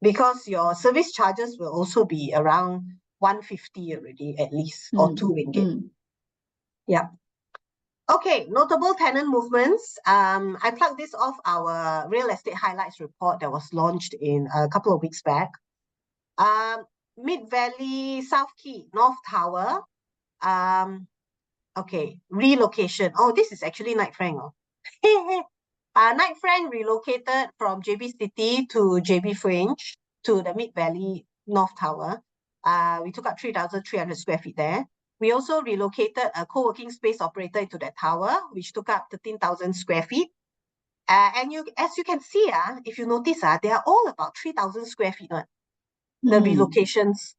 Because your service charges will also be around 150 already, at least, or 2 ringgit. Yeah. Okay, notable tenant movements. I plugged this off our real estate highlights report that was launched in a couple of weeks back. Mid Valley, South Quay, North Tower. Okay, relocation. Oh, this is actually Knight Frank. Knight Frank relocated from JB City to JB Fringe to the Mid Valley North Tower. We took up 3,300 square feet there. We also relocated a co-working space operator into that tower, which took up 13,000 square feet. And as you can see, if you notice, they are all about 3,000 square feet. The relocations,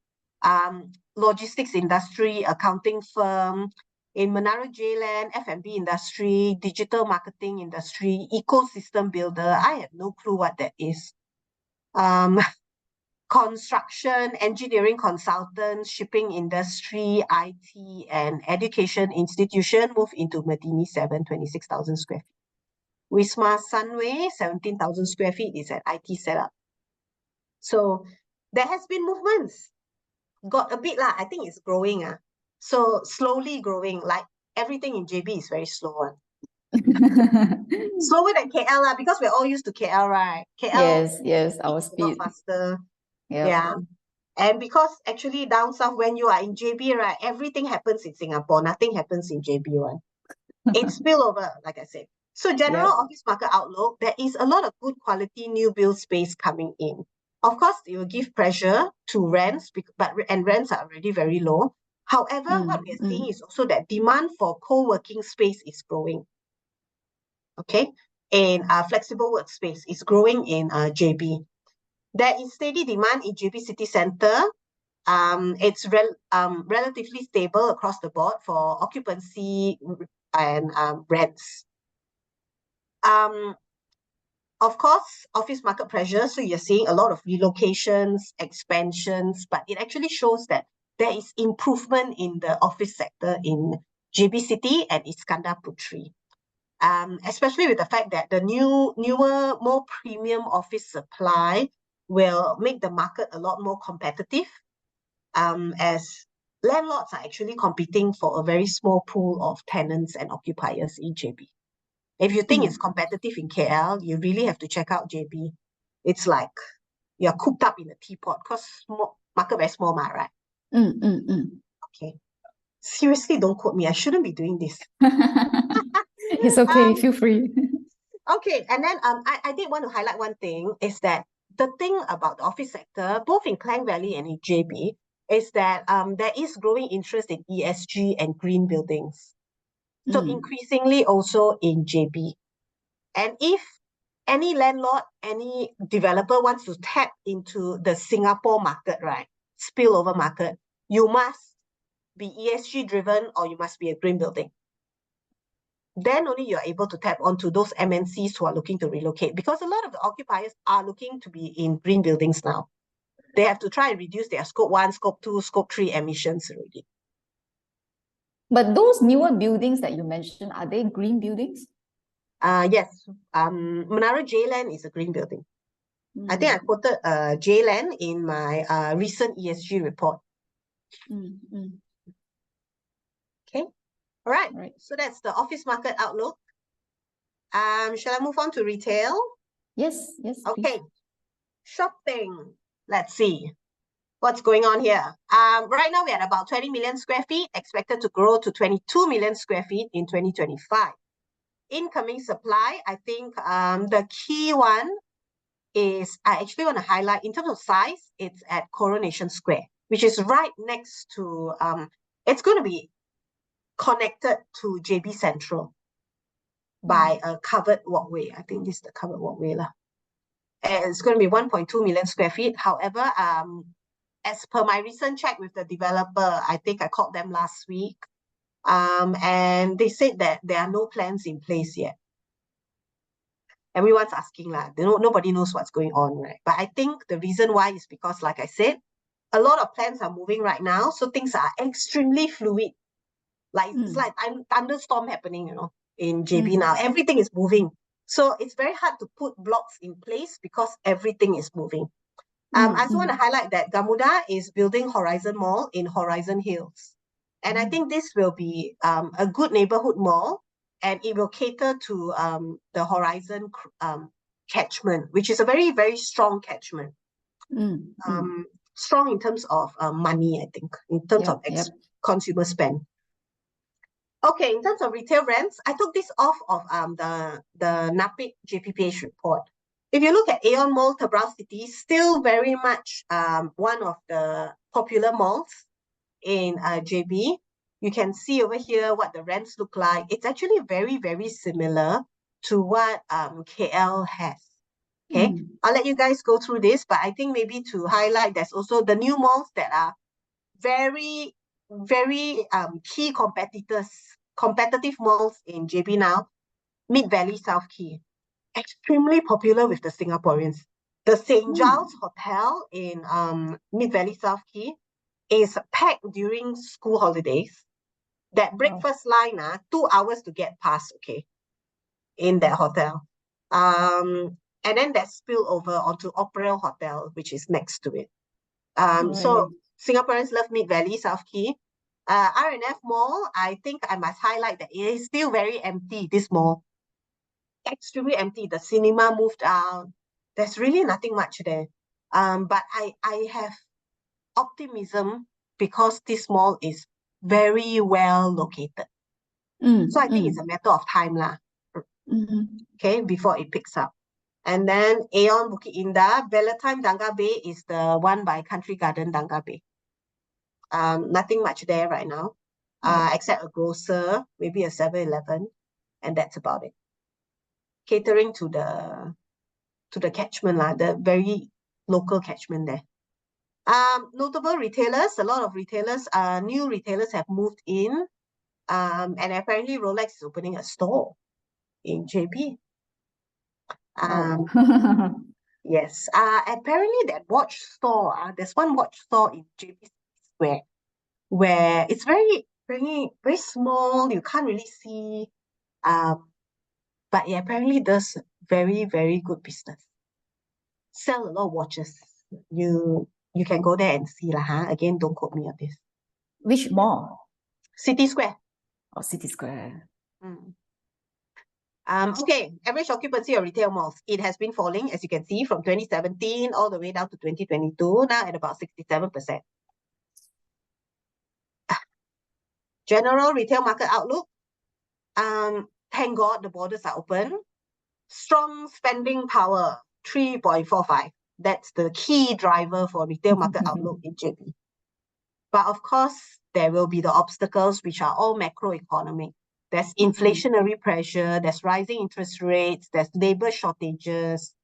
logistics industry, accounting firm, in Menara J-Land, F&B industry, digital marketing industry, ecosystem builder. I have no clue what that is. Construction, engineering consultants, shipping industry, IT, and education institution move into Medini 7, 26,000 square feet. Wisma Sunway, 17,000 square feet, is an IT setup. So there has been movements. Got a bit lah. I think it's growing. So slowly growing, like everything in JB is very slow. Slower than KL lah, because we're all used to KL, right? KL,
yes, our speed.
Faster.
Yep.
Yeah. And because actually down south, when you are in JB, right, everything happens in Singapore. Nothing happens in JB one. It's spillover, like I said. So general office market outlook, there is a lot of good quality new build space coming in. Of course, it will give pressure to rents, and rents are already very low. However, what we're seeing is also that demand for co-working space is growing. Okay, and flexible workspace is growing in JB. There is steady demand in JB City Centre. It's relatively stable across the board for occupancy and rents. Of course, office market pressure, so you're seeing a lot of relocations, expansions, but it actually shows that there is improvement in the office sector in JB City and Iskandar Puteri. Especially with the fact that the newer, more premium office supply will make the market a lot more competitive, as landlords are actually competing for a very small pool of tenants and occupiers in JB. If you think it's competitive in KL, you really have to check out JB. It's like you're cooped up in a teapot because market very small, right? Okay. Seriously, don't quote me. I shouldn't be doing this.
It's okay. Feel free.
Okay, and then I did want to highlight one thing, is that the thing about the office sector, both in Klang Valley and in JB, is that there is growing interest in ESG and green buildings. So increasingly also in JB. And if any landlord, any developer wants to tap into the Singapore market, right, spillover market, you must be ESG driven or you must be a green building. Then only you're able to tap onto those MNCs who are looking to relocate, because a lot of the occupiers are looking to be in green buildings now. They have to try and reduce their scope 1, scope 2, scope 3 emissions already.
But those newer buildings that you mentioned, are they green buildings?
Yes. Menara J-Land is a green building. I think I quoted J-Land in my recent ESG report. Okay. All right. So that's the office market outlook. Shall I move on to retail?
Yes,
Okay.
please.
Shopping. Let's see what's going on here. Right now we're at about 20 million square feet, expected to grow to 22 million square feet in 2025. Incoming supply, I think the key one is, I actually want to highlight, in terms of size, it's at Coronation Square, which is right next to, it's going to be connected to JB Central by a covered walkway. I think this is the covered walkway lah. And it's going to be 1.2 million square feet. However, as per my recent check with the developer, I think I called them last week, and they said that there are no plans in place yet. Everyone's asking lah. Nobody knows what's going on, right? But I think the reason why is because, like I said, a lot of plans are moving right now, so things are extremely fluid. Like it's like a thunderstorm happening, in JB now. Everything is moving. So it's very hard to put blocks in place because everything is moving. I also want to highlight that Gamuda is building Horizon Mall in Horizon Hills. And I think this will be a good neighborhood mall, and it will cater to the Horizon catchment, which is a very, very strong catchment. Strong in terms of money, I think, in terms of consumer spend. Okay, in terms of retail rents, I took this off of the NAPIC JPPH report. If you look at Aeon Mall, Tebrau City, still very much one of the popular malls in JB. You can see over here what the rents look like. It's actually very, very similar to what KL has. Okay, I'll let you guys go through this, but I think maybe to highlight, there's also the new malls that are very, very key competitive malls in JB now. Mid Valley South Quay, extremely popular with the Singaporeans. The St. Giles Hotel in Mid Valley South Quay is packed during school holidays. That breakfast line, 2 hours to get past, okay, in that hotel. And then that spill over onto Opera Hotel, which is next to it. So Singaporeans love Mid Valley South Quay. R&F Mall, I think I must highlight that it is still very empty, this mall. Extremely empty. The cinema moved out. There's really nothing much there. But I have optimism because this mall is very well located. So I think it's a matter of time lah. Okay, before it picks up. And then Aeon Bukit Indah, Valentine Danga Bay is the one by Country Garden Danga Bay. Nothing much there right now, except a grocer, maybe a 7-Eleven, and that's about it. Catering to the catchment lah, the very local catchment there. Notable retailers, a lot of retailers, new retailers have moved in, and apparently Rolex is opening a store in JB. Yes. Apparently that watch store, there's one watch store in JB Square where it's very, very, very small. You can't really see, but it apparently does very, very good business. Sell a lot of watches. You can go there and see lah. Again, don't quote me on this.
Which mall?
City Square.
Oh, City Square.
Okay, average occupancy of retail malls. It has been falling, as you can see, from 2017 all the way down to 2022, now at about 67%. General retail market outlook. Thank God the borders are open. Strong spending power, 3.45. That's the key driver for retail market outlook in JB. But of course, there will be the obstacles, which are all macroeconomic. There's inflationary pressure, there's rising interest rates, there's labor shortages,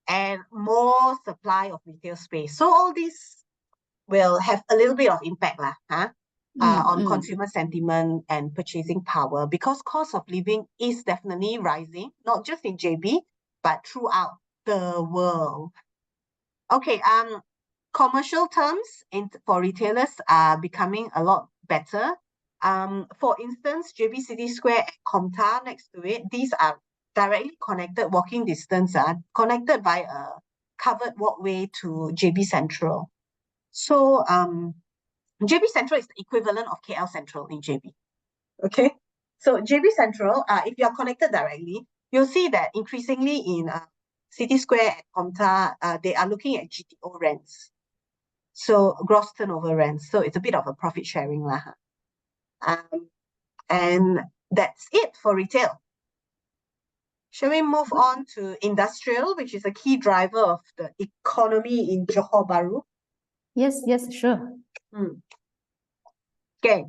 and more supply of retail space. So all these will have a little bit of impact on consumer sentiment and purchasing power, because cost of living is definitely rising, not just in JB, but throughout the world. Okay, commercial terms for retailers are becoming a lot better. For instance, JB City Square and Komtar next to it, these are directly connected, walking distance, connected by a covered walkway to JB Central. So JB Central is the equivalent of KL Central in JB. Okay, so JB Central, if you are connected directly, you'll see that increasingly in City Square and Komtar, they are looking at GTO rents. So gross turnover rents. So it's a bit of a profit sharing lah. And that's it for retail. Shall we move on to industrial, which is a key driver of the economy in Johor Bahru?
Yes, sure.
Okay.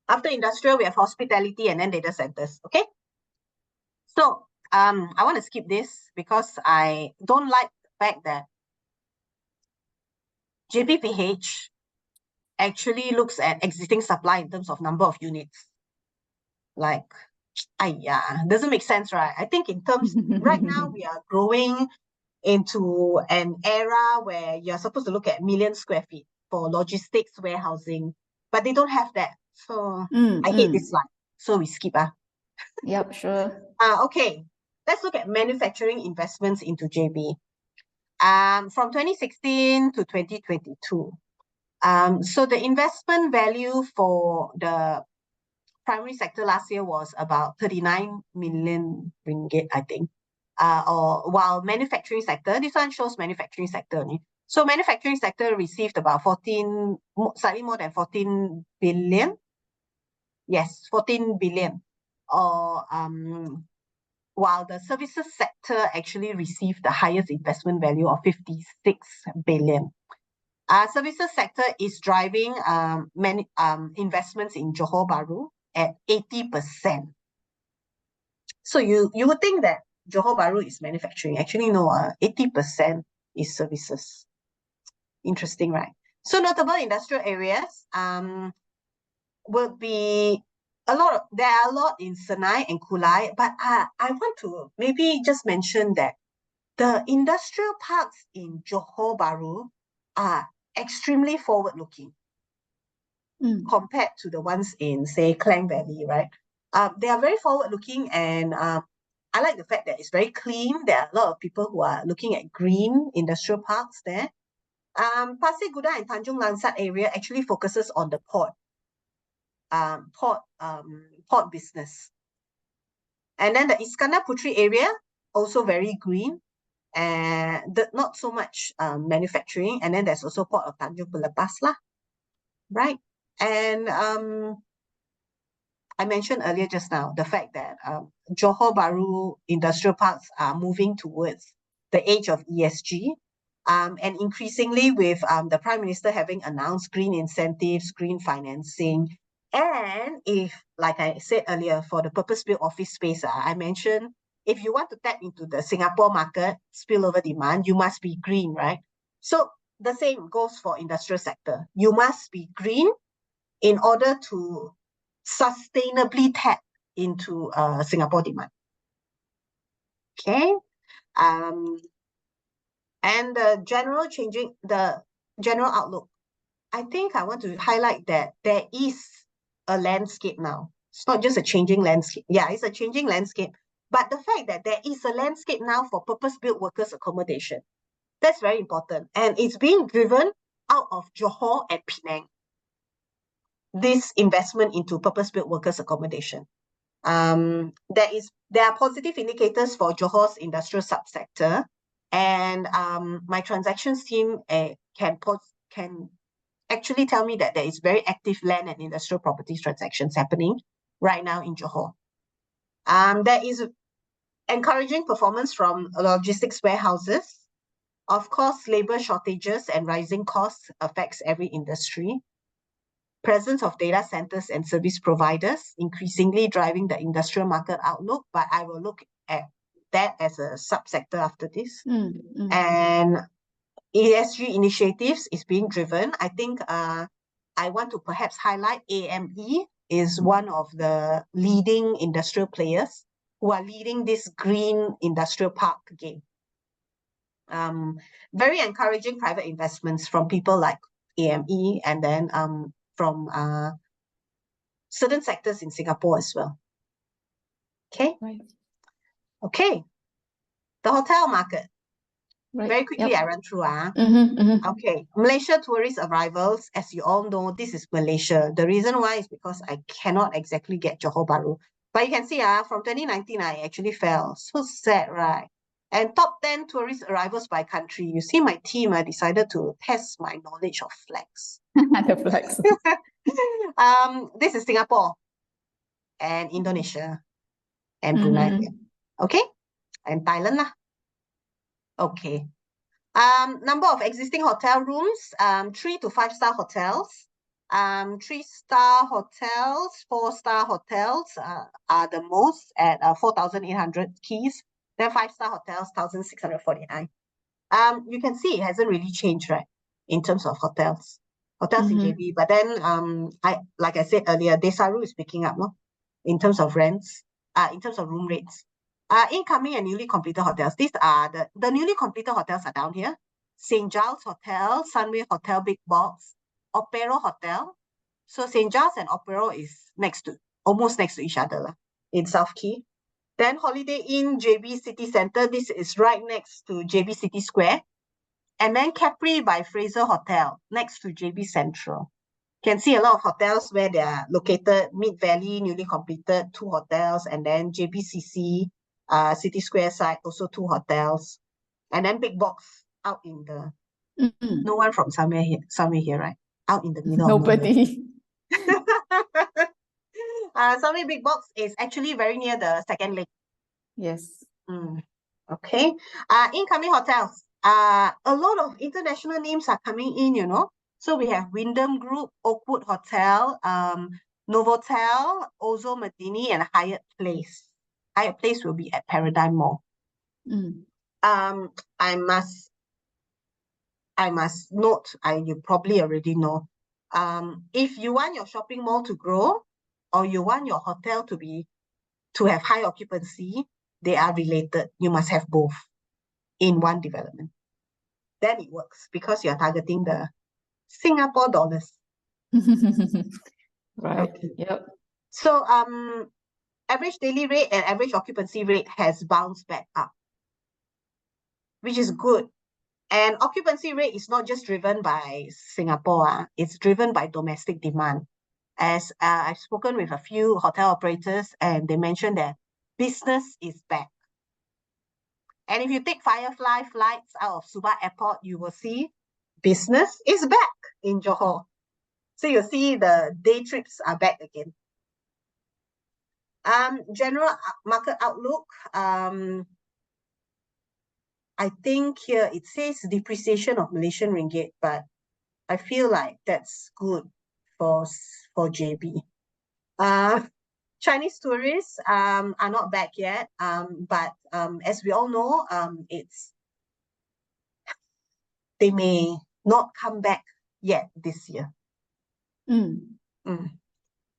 After industrial, we have hospitality and then data centers. Okay. So I want to skip this because I don't like the fact that JPPH actually looks at existing supply in terms of number of units. Like, doesn't make sense, right? I think in terms, right now we are growing into an era where you're supposed to look at million square feet for logistics, warehousing, but they don't have that. So I hate this slide. So we skip.
Yep, sure.
Okay, let's look at manufacturing investments into JB. From 2016 to 2022. So the investment value for the primary sector last year was about 39 million ringgit, I think. Or while manufacturing sector, this one shows manufacturing sector only. So manufacturing sector received about slightly more than 14 billion. Yes, 14 billion. Or while the services sector actually received the highest investment value of 56 billion. Services sector is driving many investments in Johor Bahru at 80%. So you would think that Johor Bahru is manufacturing. Actually, no, 80% is services. Interesting, right? So notable industrial areas would be there are a lot in Senai and Kulai, but I want to maybe just mention that the industrial parks in Johor Bahru are extremely forward-looking compared to the ones in, say, Klang Valley, right? They are very forward-looking, and I like the fact that it's very clean. There are a lot of people who are looking at green industrial parks there. Pasir Gudang and Tanjung Lansat area actually focuses on the port business. And then the Iskandar Puteri area, also very green, and not so much manufacturing. And then there's also Port of Tanjung Pelepas lah, right? And I mentioned earlier just now the fact that Johor Bahru industrial parks are moving towards the age of ESG, and increasingly with the Prime Minister having announced green incentives, green financing, and if, like I said earlier, for the purpose-built office space, I mentioned if you want to tap into the Singapore market spillover demand, you must be green, right? So the same goes for industrial sector. You must be green in order to sustainably tap into Singapore demand. Okay. And the general outlook, I think I want to highlight that there is a landscape now. It's not just a changing landscape. Yeah, it's a changing landscape. But the fact that there is a landscape now for purpose-built workers' accommodation, that's very important. And it's being driven out of Johor and Penang, this investment into purpose-built workers' accommodation. There are positive indicators for Johor's industrial subsector, and my transactions team can actually tell me that there is very active land and industrial properties transactions happening right now in Johor. There is encouraging performance from logistics warehouses. Of course, labor shortages and rising costs affects every industry. Presence of data centers and service providers increasingly driving the industrial market outlook, but I will look at that as a subsector after this. And ESG initiatives is being driven. I think I want to perhaps highlight AME is one of the leading industrial players who are leading this green industrial park game. Very encouraging private investments from people like AME, and then from certain sectors in Singapore as well. Okay.
Right.
Okay. The hotel market.
Right.
Very quickly,
Yep.
I run through. Okay. Malaysia tourist arrivals. As you all know, this is Malaysia. The reason why is because I cannot exactly get Johor Bahru. But you can see from 2019, I actually fell. So sad, right? And top 10 tourist arrivals by country. You see, my team decided to test my knowledge of flags.
The flags.
This is Singapore and Indonesia and Brunei. Okay. and Thailand lah. Okay. Number of existing hotel rooms, 3 to 5 star hotels. 3-star hotels, 4-star hotels are the most at 4,800 keys. Then 5-star hotels, 1,649. You can see it hasn't really changed, right? In terms of hotels in JB. But then, like I said earlier, Desaru is picking up, no? In terms of rents, in terms of room rates. Incoming and newly completed hotels. These are the newly completed hotels are down here. St. Giles Hotel, Sunway Hotel, Big Box, Opero Hotel. So St. Giles and Opero is almost next to each other in South Key. Then Holiday Inn JB City Centre. This is right next to JB City Square. And then Capri by Fraser Hotel next to JB Central. Can see a lot of hotels where they are located. Mid Valley, newly completed, 2 hotels. And then JBCC, City Square side, also 2 hotels. And then Big Box out in the... No one from somewhere here, right? Out in the middle.
Nobody.
Somewhere Big Box is actually very near the second lake.
Yes.
Okay. Incoming hotels. A lot of international names are coming in, you know. So we have Wyndham Group, Oakwood Hotel, Novotel, Ozo Medini, and Hyatt Place. Hyatt Place will be at Paradigm Mall. I must note, you probably already know, if you want your shopping mall to grow, or you want your hotel to have high occupancy, they are related. You must have both in one development. Then it works because you're targeting the Singapore dollars.
Right.
Okay.
Yep.
So average daily rate and average occupancy rate has bounced back up, which is good. And occupancy rate is not just driven by Singapore, it's driven by domestic demand. As I've spoken with a few hotel operators, and they mentioned that business is back. And if you take Firefly flights out of Subang Airport, you will see business is back in Johor. So you'll see the day trips are back again. General market outlook. I think here it says depreciation of Malaysian ringgit, but I feel like that's good for JB. Chinese tourists are not back yet, but as we all know, they may not come back yet this year.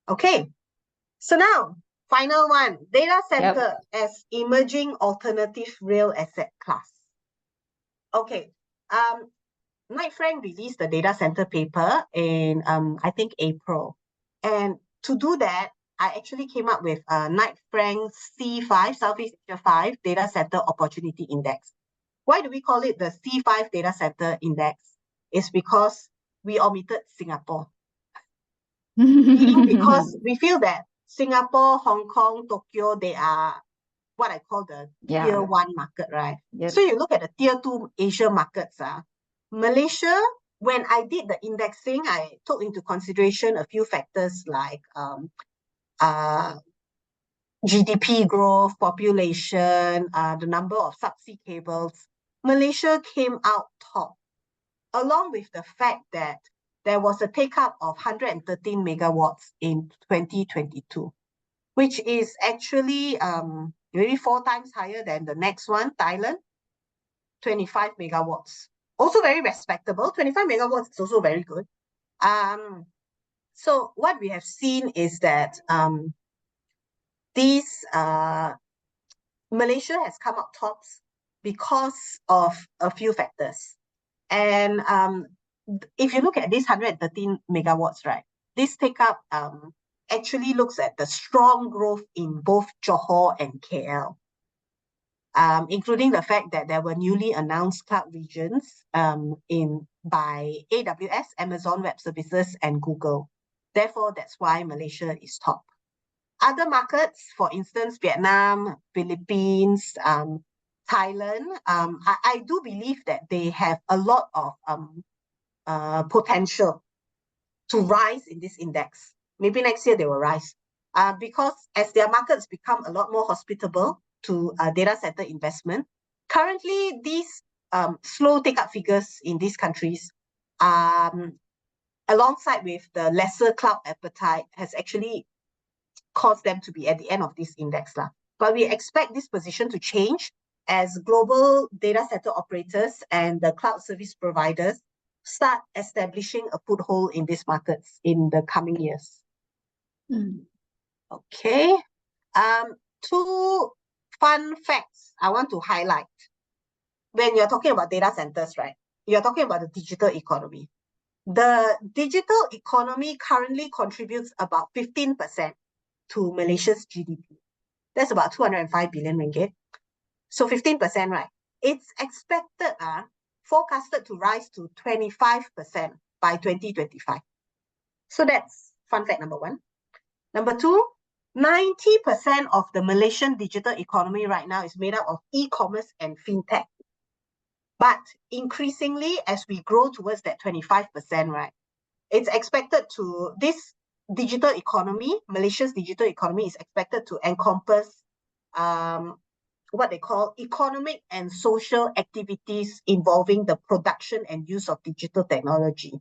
Okay, so now final one, data center as emerging alternative real asset class. Okay, Knight Frank released the data center paper in I think April, and to do that, I actually came up with Knight Frank C5, Southeast Asia 5 Data Center Opportunity Index. Why do we call it the C5 Data Center Index? It's because we omitted Singapore. Because we feel that Singapore, Hong Kong, Tokyo, they are what I call the tier 1 market, right?
Yep. So
you look at the tier 2 Asia markets. Malaysia, when I did the indexing, I took into consideration a few factors like GDP growth, population, the number of subsea cables. Malaysia came out top, along with the fact that there was a take-up of 113 megawatts in 2022, which is actually maybe 4 times higher than the next one, Thailand, 25 megawatts. Also very respectable. 25 megawatts is also very good. So what we have seen is that Malaysia has come out tops because of a few factors. And if you look at this 113 megawatts, right, this take-up actually looks at the strong growth in both Johor and KL, including the fact that there were newly announced cloud regions by AWS, Amazon Web Services, and Google. Therefore, that's why Malaysia is top. Other markets, for instance, Vietnam, Philippines, Thailand, I do believe that they have a lot of potential to rise in this index. Maybe next year they will rise because as their markets become a lot more hospitable to data center investment. Currently, these slow take-up figures in these countries, alongside with the lesser cloud appetite, has actually caused them to be at the end of this index. But we expect this position to change as global data center operators and the cloud service providers start establishing a foothold in these markets in the coming years. Okay. Two fun facts I want to highlight. When you're talking about data centers, right? You're talking about the digital economy. The digital economy currently contributes about 15% to Malaysia's GDP. That's about 205 billion ringgit. So 15%, right? It's expected, forecasted to rise to 25% by 2025. So that's fun fact number one. Number two, 90% of the Malaysian digital economy right now is made up of e-commerce and fintech. But increasingly, as we grow towards that 25%, right, it's expected to, this digital economy, Malaysia's digital economy, is expected to encompass what they call economic and social activities involving the production and use of digital technology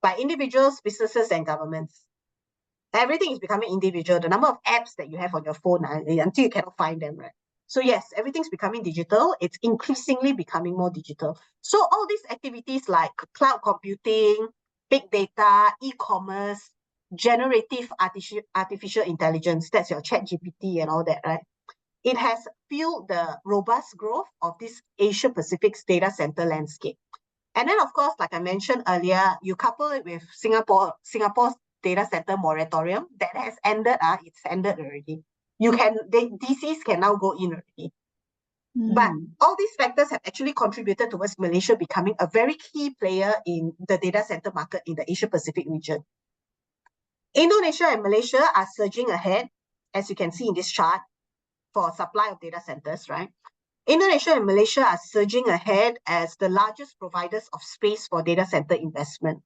by individuals, businesses, and governments. Everything is becoming individual. The number of apps that you have on your phone, until you cannot find them, right? So yes, everything's becoming digital. It's increasingly becoming more digital. So all these activities like cloud computing, big data, e-commerce, generative artificial intelligence, that's your ChatGPT and all that, right? It has fueled the robust growth of this Asia-Pacific's data center landscape. And then, of course, like I mentioned earlier, you couple it with Singapore's data center moratorium that has ended. It's ended already. DCs can now go in already. But all these factors have actually contributed towards Malaysia becoming a very key player in the data center market in the Asia-Pacific region. Indonesia and Malaysia are surging ahead, as you can see in this chart, for supply of data centers, right? Indonesia and Malaysia are surging ahead as the largest providers of space for data center investment.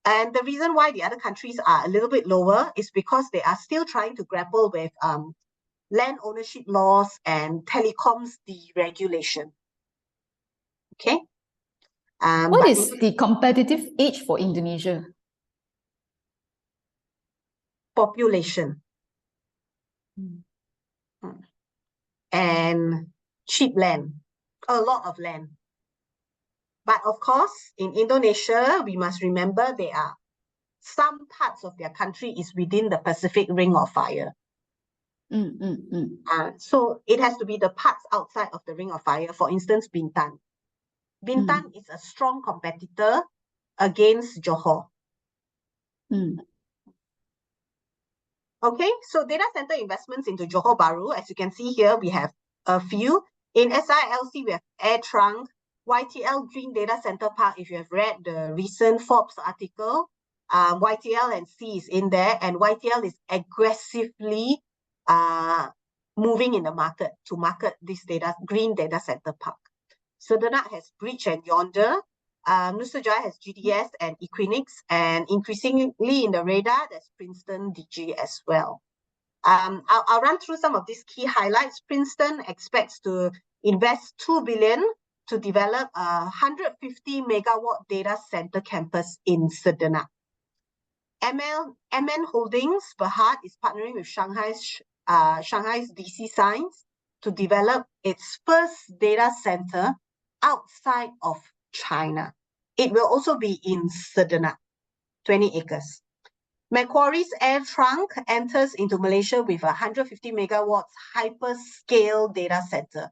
And the reason why the other countries are a little bit lower is because they are still trying to grapple with land ownership laws and telecoms deregulation. Okay.
What is the competitive edge for Indonesia?
Population. And cheap land, a lot of land. But of course, in Indonesia, we must remember there are some parts of their country is within the Pacific Ring of Fire. So it has to be the parts outside of the Ring of Fire. For instance, Bintan. Bintan is a strong competitor against Johor. Okay, so data center investments into Johor Bahru, as you can see here, we have a few. In SILC, we have Air Trunk, YTL Green Data Center Park. If you have read the recent Forbes article, YTL and C is in there, and YTL is aggressively moving in the market to market this green data center park. Sedenak has Bridge and Yonder. Nusa Jaya has GDS and Equinix, and increasingly in the radar, there's Princeton DG as well. I'll run through some of these key highlights. Princeton expects to invest 2 billion to develop a 150 megawatt data center campus in Sedenak. MN Holdings Berhad is partnering with Shanghai's DC Science to develop its first data center outside of China. It will also be in Sedenak, 20 acres. Macquarie's Air Trunk enters into Malaysia with a 150 megawatts hyperscale data center,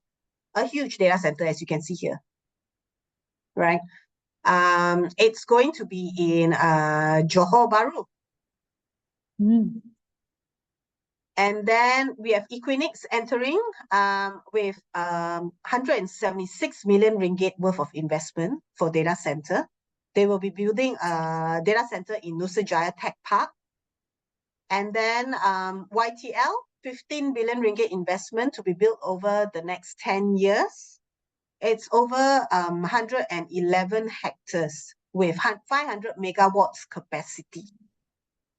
a huge data center, as you can see here, right? It's going to be in Johor Bahru. And then we have Equinix entering with 176 million ringgit worth of investment for data center. They will be building a data center in Nusa Jaya Tech Park. And then YTL, 15 billion ringgit investment to be built over the next 10 years. It's over 111 hectares with 500 megawatts capacity.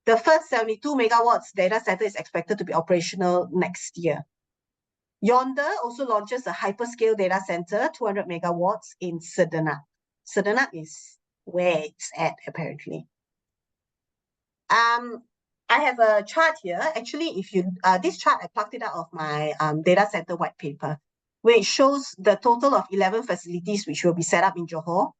The first 72 megawatts data center is expected to be operational next year. Yonder also launches a hyperscale data center, 200 megawatts in Sedenak. Sedenak is where it's at, apparently. I have a chart here. Actually, if you this chart, I plucked it out of my data center white paper, which shows the total of 11 facilities which will be set up in Johor.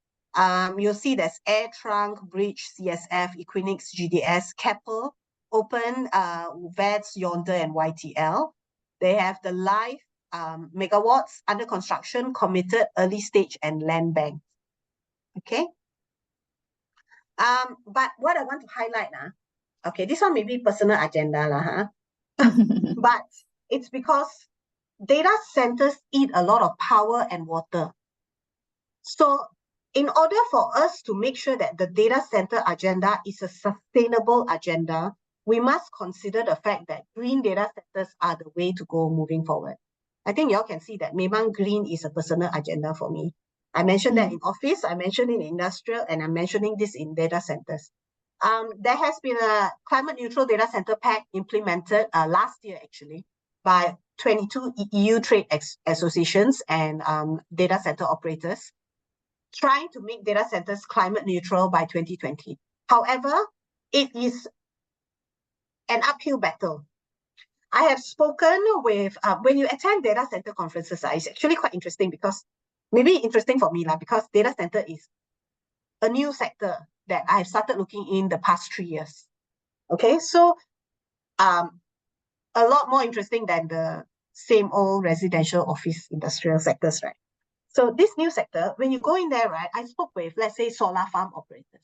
You'll see there's Air Trunk, Bridge, CSF, Equinix, GDS, Keppel, Open, VETS, Yonder, and YTL. They have the live megawatts under construction, committed, early stage, and land bank. Okay. But what I want to highlight now, okay, this one may be personal agenda lah, but it's because data centers eat a lot of power and water. So in order for us to make sure that the data center agenda is a sustainable agenda, we must consider the fact that green data centers are the way to go moving forward. I think y'all can see that memang green is a personal agenda for me. I mentioned that in office, I mentioned it in industrial, and I'm mentioning this in data centers. There has been a climate neutral data center pact implemented last year, actually, by 22 EU trade associations and data center operators, trying to make data centers climate neutral by 2020. However, it is an uphill battle. I have spoken with, when you attend data center conferences, it's actually quite interesting because, maybe interesting for me, because data center is a new sector that I've started looking in the past 3 years. Okay, so a lot more interesting than the same old residential office industrial sectors, right? So this new sector, when you go in there, right, I spoke with, let's say, solar farm operators.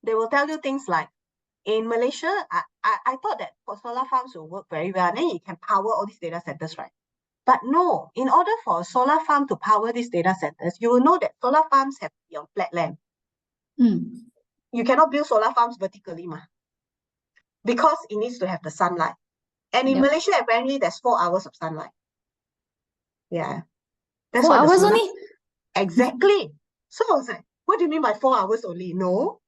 They will tell you things like, in Malaysia, I thought that for solar farms will work very well, and then you can power all these data centers, right? But no, in order for a solar farm to power these data centers, you will know that solar farms have to be on flat land. You cannot build solar farms vertically, because it needs to have the sunlight. And in Malaysia, apparently, there's 4 hours of sunlight. Yeah. That's
4 hours only?
Exactly. So I was like, what do you mean by 4 hours only? No.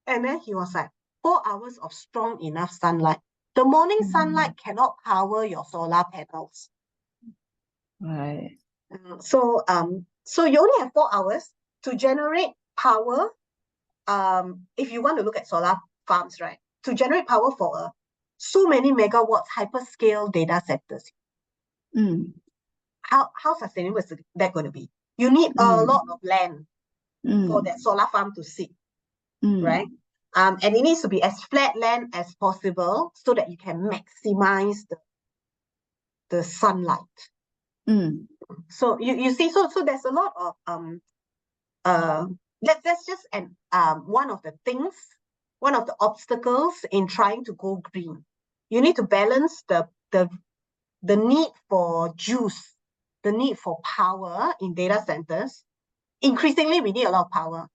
And then he was like, 4 hours of strong enough sunlight. The morning sunlight cannot power your solar panels.
Right.
So you only have 4 hours to generate power. If you want to look at solar farms, right, to generate power for so many megawatts hyperscale data centers. How sustainable is that going to be? You need a lot of land for that solar farm to sit, right? And it needs to be as flat land as possible so that you can maximize the sunlight. So you see, so there's a lot of that's just one of the things, one of the obstacles in trying to go green. You need to balance the need for juice, the need for power in data centers. Increasingly, we need a lot of power.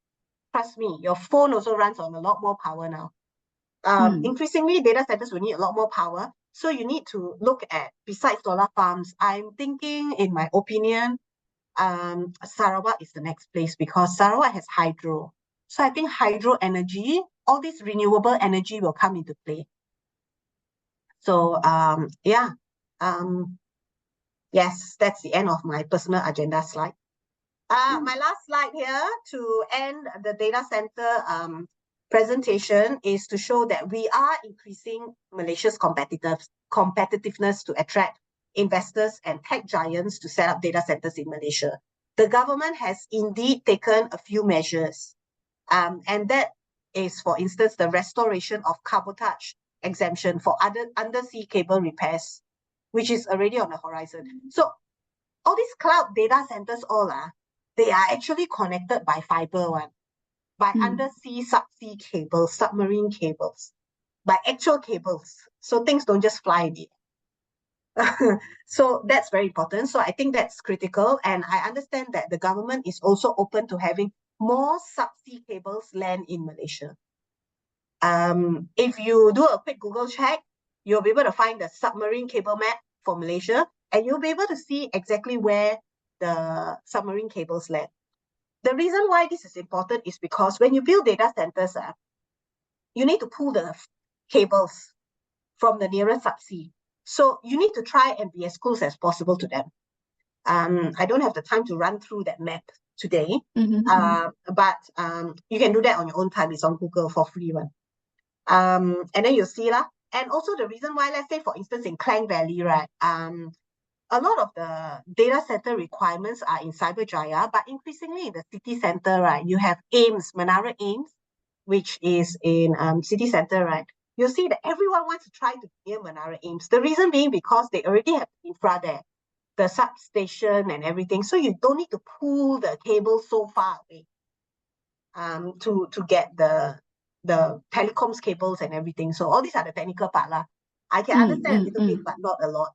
Trust me, your phone also runs on a lot more power now. Increasingly, data centers will need a lot more power. So you need to look at, besides solar farms, I'm thinking, in my opinion, Sarawak is the next place because Sarawak has hydro. So I think hydro energy, all this renewable energy will come into play. So yes, that's the end of my personal agenda slide. My last slide here to end the data center presentation is to show that we are increasing Malaysia's competitiveness to attract investors and tech giants to set up data centers in Malaysia. The government has indeed taken a few measures, and that is, for instance, the restoration of cabotage exemption for undersea cable repairs, which is already on the horizon. So all these cloud data centers, they are actually connected by fiber by undersea subsea cables, submarine cables, by actual cables. So things don't just fly in the air. So that's very important. So I think that's critical. And I understand that the government is also open to having more subsea cables land in Malaysia. If you do a quick Google check, you'll be able to find the submarine cable map for Malaysia, and you'll be able to see exactly where the submarine cables land. The reason why this is important is because when you build data centers, you need to pull the cables from the nearest subsea. So you need to try and be as close as possible to them. I don't have the time to run through that map today, but you can do that on your own time. It's on Google for free one. And then you'll see lah. And also the reason why, let's say for instance in Klang Valley, right? A lot of the data center requirements are in Cyberjaya, but increasingly in the city center, right? You have AIMS, Menara AIMS, which is in city center, right? You'll see that everyone wants to try to be near Menara AIMS. The reason being because they already have infra there, the substation and everything. So you don't need to pull the cable so far away to get the telecoms cables and everything. So all these are the technical part lah. I can understand a little bit, but not a lot.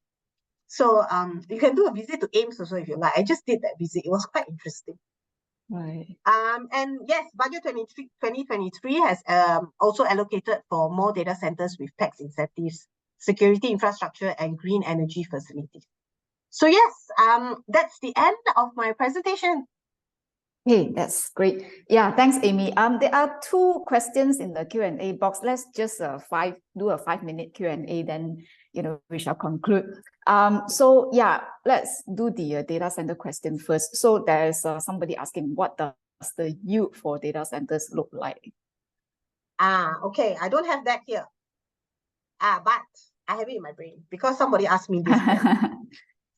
So you can do a visit to AIMS also if you like. I just did that visit. It was quite interesting.
Right.
And yes, budget 2023 has also allocated for more data centers with tax incentives, security infrastructure, and green energy facilities. So yes, that's the end of my presentation.
Hey, that's great. Yeah, thanks, Amy. There are two questions in the Q&A box. Let's just do a 5-minute Q&A, then we shall conclude. So yeah, let's do the data center question first. So there's somebody asking, what does the yield for data centers look like?
Okay, I don't have that here. But I have it in my brain because somebody asked me this.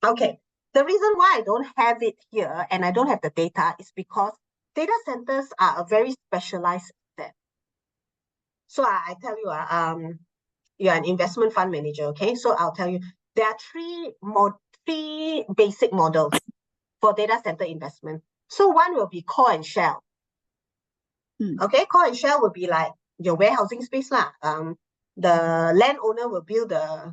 Okay. The reason why I don't have it here and I don't have the data is because data centers are a very specialized asset. So I tell you, you're an investment fund manager, okay? So I'll tell you, there are three basic models for data center investment. So one will be core and shell. Okay, core and shell will be like your warehousing space lah. The landowner will build the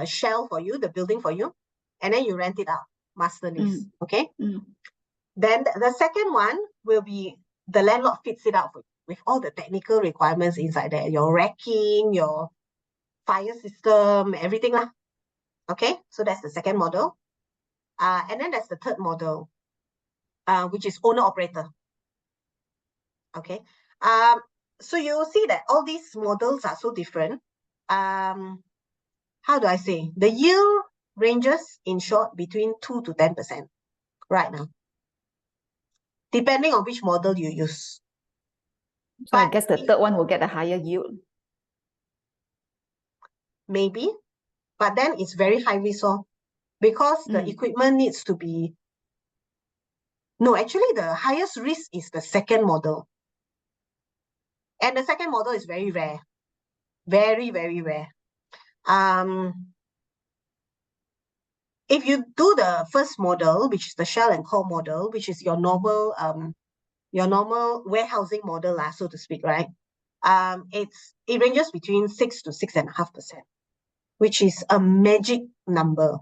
shell for you, the building for you, and then you rent it out, master lease. Okay. Then the second one will be the landlord fits it out for you with all the technical requirements inside there, your racking, your fire system, everything lah. Okay, so that's the second model. And then there's the third model, which is owner operator. Okay. So you'll see that all these models are so different. How do I say? The yield ranges, in short, between 2 to 10% right now, depending on which model you use.
So I guess the third one will get a higher yield.
Maybe, but then it's very high risk, because the equipment needs to be... No, actually the highest risk is the second model. And the second model is very rare. Very, very rare. If you do the first model, which is the shell and core model, which is your normal warehousing model, so to speak, right? It ranges between 6 to 6.5%, which is a magic number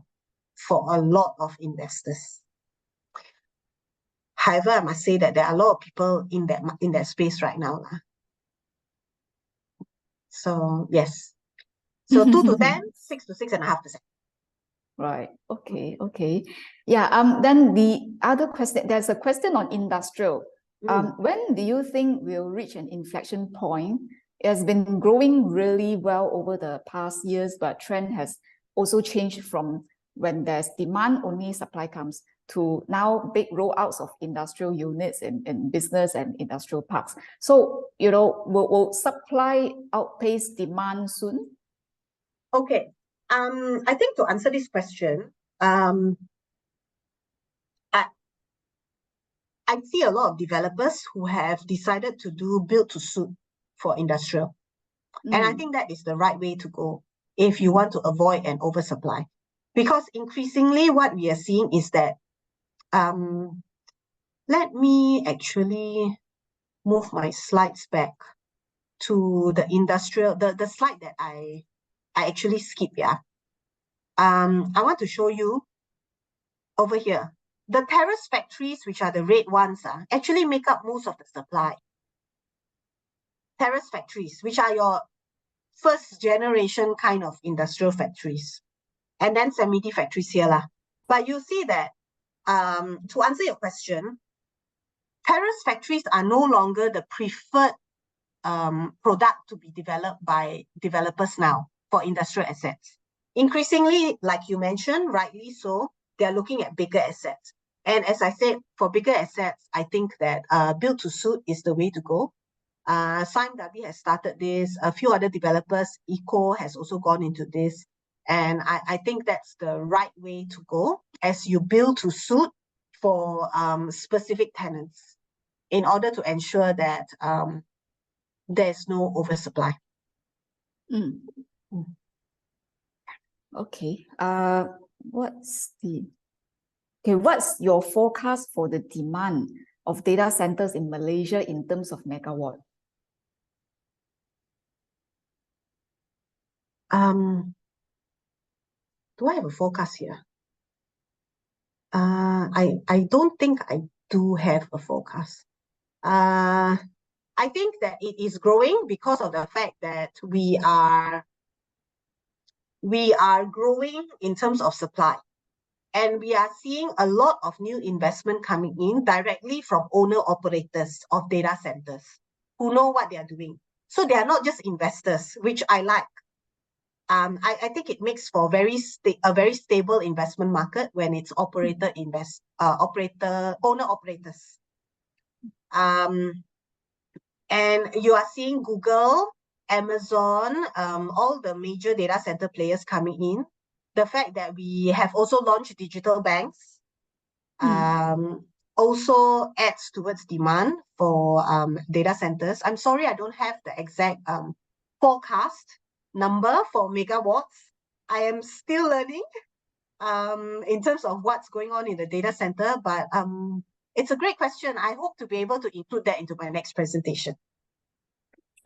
for a lot of investors. However, I must say that there are a lot of people in that space right now. So yes. So 2 to 10, 6 to 6.5%.
Right. Okay. Okay. Yeah. Then the other question, there's a question on industrial. When do you think we'll reach an inflection point? It has been growing really well over the past years, but trend has also changed from when there's demand, only supply comes, to now big rollouts of industrial units in business and industrial parks. So, will supply outpace demand soon?
Okay. I think to answer this question, I see a lot of developers who have decided to do build to suit for industrial. And I think that is the right way to go if you want to avoid an oversupply. Because increasingly what we are seeing is that, let me actually move my slides back to the industrial, the slide that I actually skipped, yeah. I want to show you over here. The terrace factories, which are the red ones, actually make up most of the supply. Terrace factories, which are your first generation kind of industrial factories. And then semi-D factories here lah. But you see that, to answer your question, terrace factories are no longer the preferred product to be developed by developers now for industrial assets. increasingly, like you mentioned, rightly so, they're looking at bigger assets. And as I said, for bigger assets, I think that build to suit is the way to go. Sime Darby has started this. A few other developers, Eco has also gone into this. And I think that's the right way to go as you build to suit for specific tenants in order to ensure that there's no oversupply.
Mm. Okay. What's your forecast for the demand of data centers in Malaysia in terms of megawatt?
Do I have a forecast here? I don't think I do have a forecast. I think that it is growing because of the fact that we are growing in terms of supply. And we are seeing a lot of new investment coming in directly from owner-operators of data centers who know what they are doing. So they are not just investors, which I like. I think it makes for a very stable investment market when it's owner-operators. And you are seeing Google, Amazon, all the major data center players coming in. The fact that we have also launched digital banks also adds towards demand for data centers. I'm sorry, I don't have the exact forecast number for megawatts. I am still learning in terms of what's going on in the data center, but it's a great question. I hope to be able to include that into my next presentation.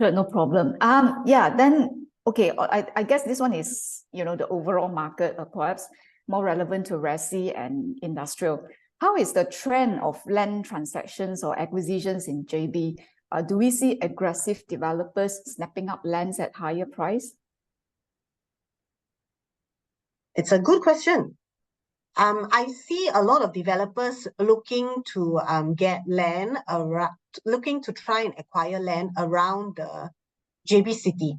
Sure, no problem. Yeah, then, okay, I guess this one is, the overall market, perhaps more relevant to resi and industrial. How is the trend of land transactions or acquisitions in JB? Do we see aggressive developers snapping up lands at higher price?
It's a good question. I see a lot of developers looking to get land around, looking to try and acquire land around the JB city.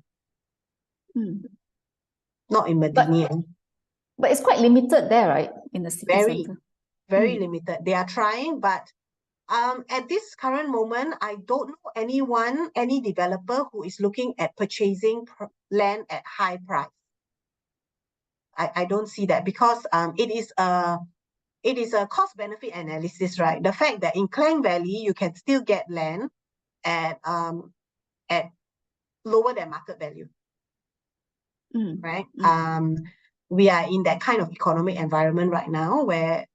Not in Medini.
But it's quite limited there, right? In the city center.
Very limited. They are trying, but at this current moment, I don't know any developer who is looking at purchasing land at high price. I don't see that because it is a cost benefit analysis, right? The fact that in Klang Valley you can still get land at lower than market value, right? We are in that kind of economic environment right now where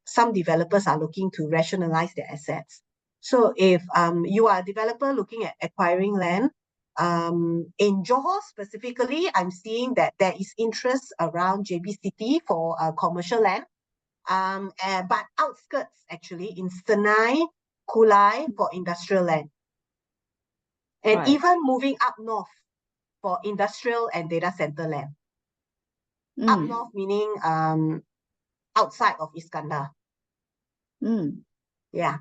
some developers are looking to rationalize their assets. So if you are a developer looking at acquiring land, in Johor specifically, I'm seeing that there is interest around JB City for commercial land, but outskirts actually in Senai, Kulai for industrial land. And even moving up north for industrial and data center land. Up north meaning outside of Iskandar. Yeah.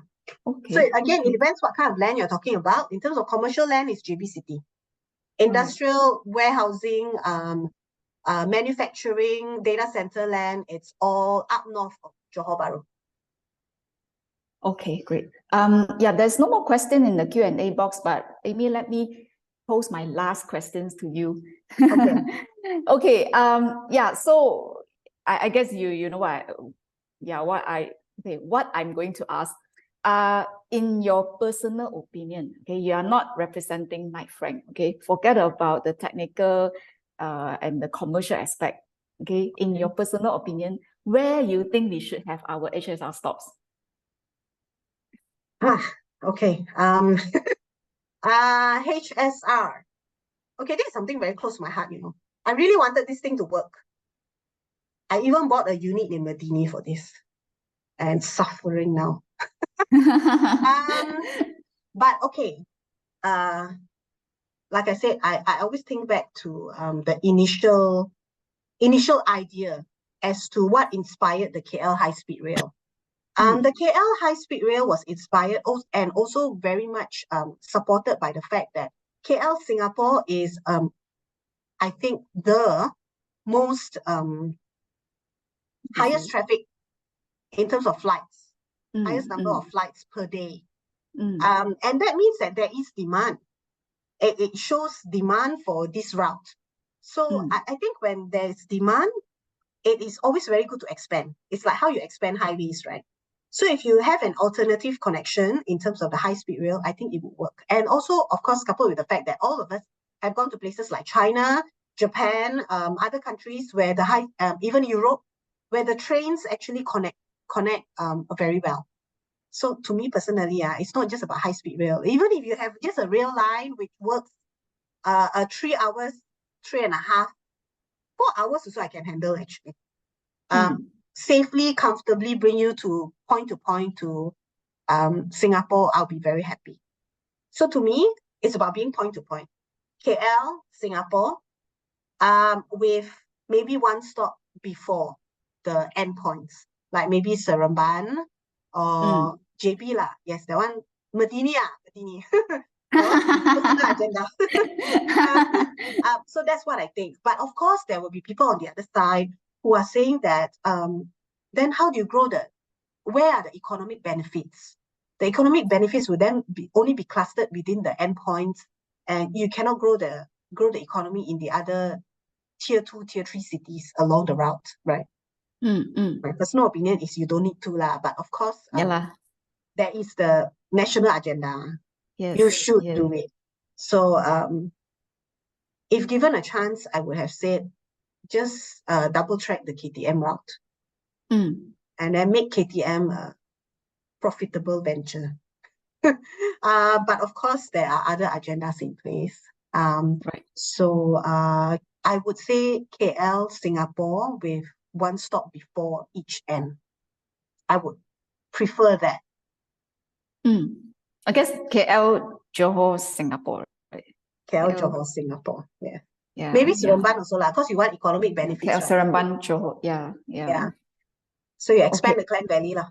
Okay. So again, it depends what kind of land you're talking about. In terms of commercial land, it's JB City. Industrial, warehousing, manufacturing, data center land, it's all up north of Johor Bahru.
Okay, great. Yeah, there's no more question in the Q&A box, but Amy, let me pose my last questions to you.
Okay.
Okay. Yeah. So I guess you know what? What I'm going to ask. In your personal opinion, okay, you are not representing Knight Frank, okay? Forget about the technical and the commercial aspect, okay? In your personal opinion, where you think we should have our HSR stops?
Okay. HSR. Okay, this is something very close to my heart, I really wanted this thing to work. I even bought a unit in Medini for this. And suffering now. But okay. Like I said, I always think back to the initial idea as to what inspired the KL high-speed rail. The KL high-speed rail was inspired and also very much supported by the fact that KL Singapore is, I think, the most highest traffic in terms of flights, highest number of flights per day. And that means that there is demand. It shows demand for this route. So I think when there's demand, it is always very good to expand. It's like how you expand highways, right? So if you have an alternative connection in terms of the high-speed rail, I think it would work. And also, of course, coupled with the fact that all of us have gone to places like China, Japan, other countries where the even Europe, where the trains actually connect very well. So to me personally, it's not just about high-speed rail. Even if you have just a rail line which works 3 hours, 3.5, 4 hours also I can handle actually. Safely, comfortably bring you to point to Singapore, I'll be very happy. So to me, it's about being point to point. KL, Singapore, with maybe one stop before the endpoints, like maybe Seremban or JB lah. Yes, that one, Madini. That one, personal agenda. So that's what I think. But of course, there will be people on the other side who are saying that, then how do you grow where are the economic benefits? The economic benefits will then only be clustered within the endpoints, and you cannot grow the economy in the other tier 2, tier 3 cities along the route, right? My personal opinion is you don't need to lah, but of course, there is the national agenda. Yes, you should do it. So if given a chance, I would have said just double track the KTM route and then make KTM a profitable venture. But of course, there are other agendas in place. So I would say KL, Singapore with one stop before each end. I would prefer that.
I guess KL, Johor, Singapore, right?
KL, Johor, Singapore, yeah. Maybe Seremban also lah, because you want economic benefits.
KL, Seremban, Johor, yeah.
So you expand the Klang Valley lah.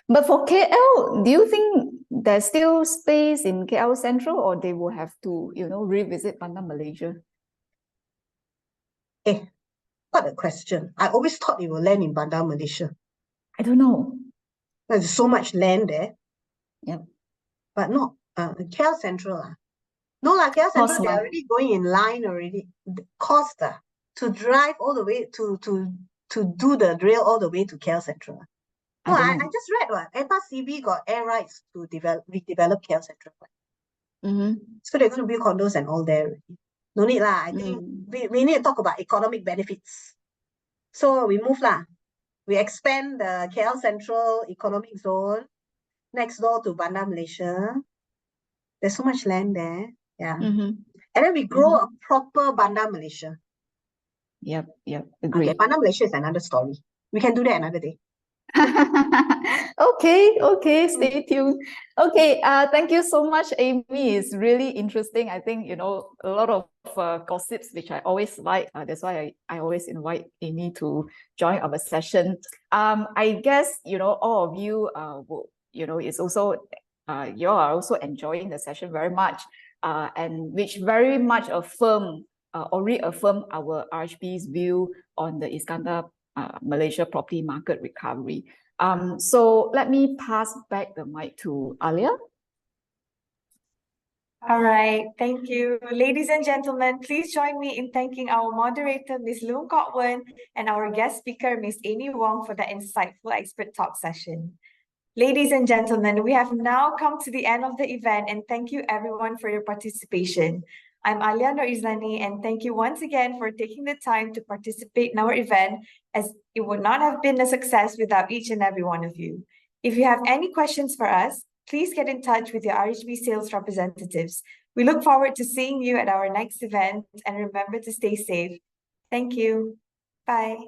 But for KL, do you think there's still space in KL Central, or they will have to, revisit Bandar Malaysia?
What a question. I always thought it will land in Bandar Malaysia.
I don't know.
There's so much land there.
Yep.
But no, KL Central. No lah, KL Central, they're already going in line already. The cost to drive all the way to do the rail all the way to KL Central. No, I just read what FRCB got air rights to redevelop KL Central. So they're going to build condos and all there already. No need lah. I think we need to talk about economic benefits. So we move lah. We expand the KL Central economic zone next door to Bandar Malaysia. There's so much land there. Yeah. And then we grow a proper Bandar Malaysia.
Yep. Agree.
Okay, Bandar Malaysia is another story. We can do that another day.
Okay, stay tuned. Okay, thank you so much, Amy. It's really interesting. I think, a lot of gossips, which I always like. That's why I always invite Amy to join our session. I guess, all of you, it's also, you are also enjoying the session very much, and which very much affirm or reaffirm our RHB's view on the Iskandar Malaysia property market recovery. So let me pass back the mic to Alia.
All right, thank you. Ladies and gentlemen, please join me in thanking our moderator, Ms. Loong Kok Wen, and our guest speaker, Ms. Amy Wong, for the insightful expert talk session. Ladies and gentlemen, we have now come to the end of the event, and thank you everyone for your participation. I'm Alia Norizani, and thank you once again for taking the time to participate in our event, as it would not have been a success without each and every one of you. If you have any questions for us, please get in touch with your RHB sales representatives. We look forward to seeing you at our next event, and remember to stay safe. Thank you. Bye.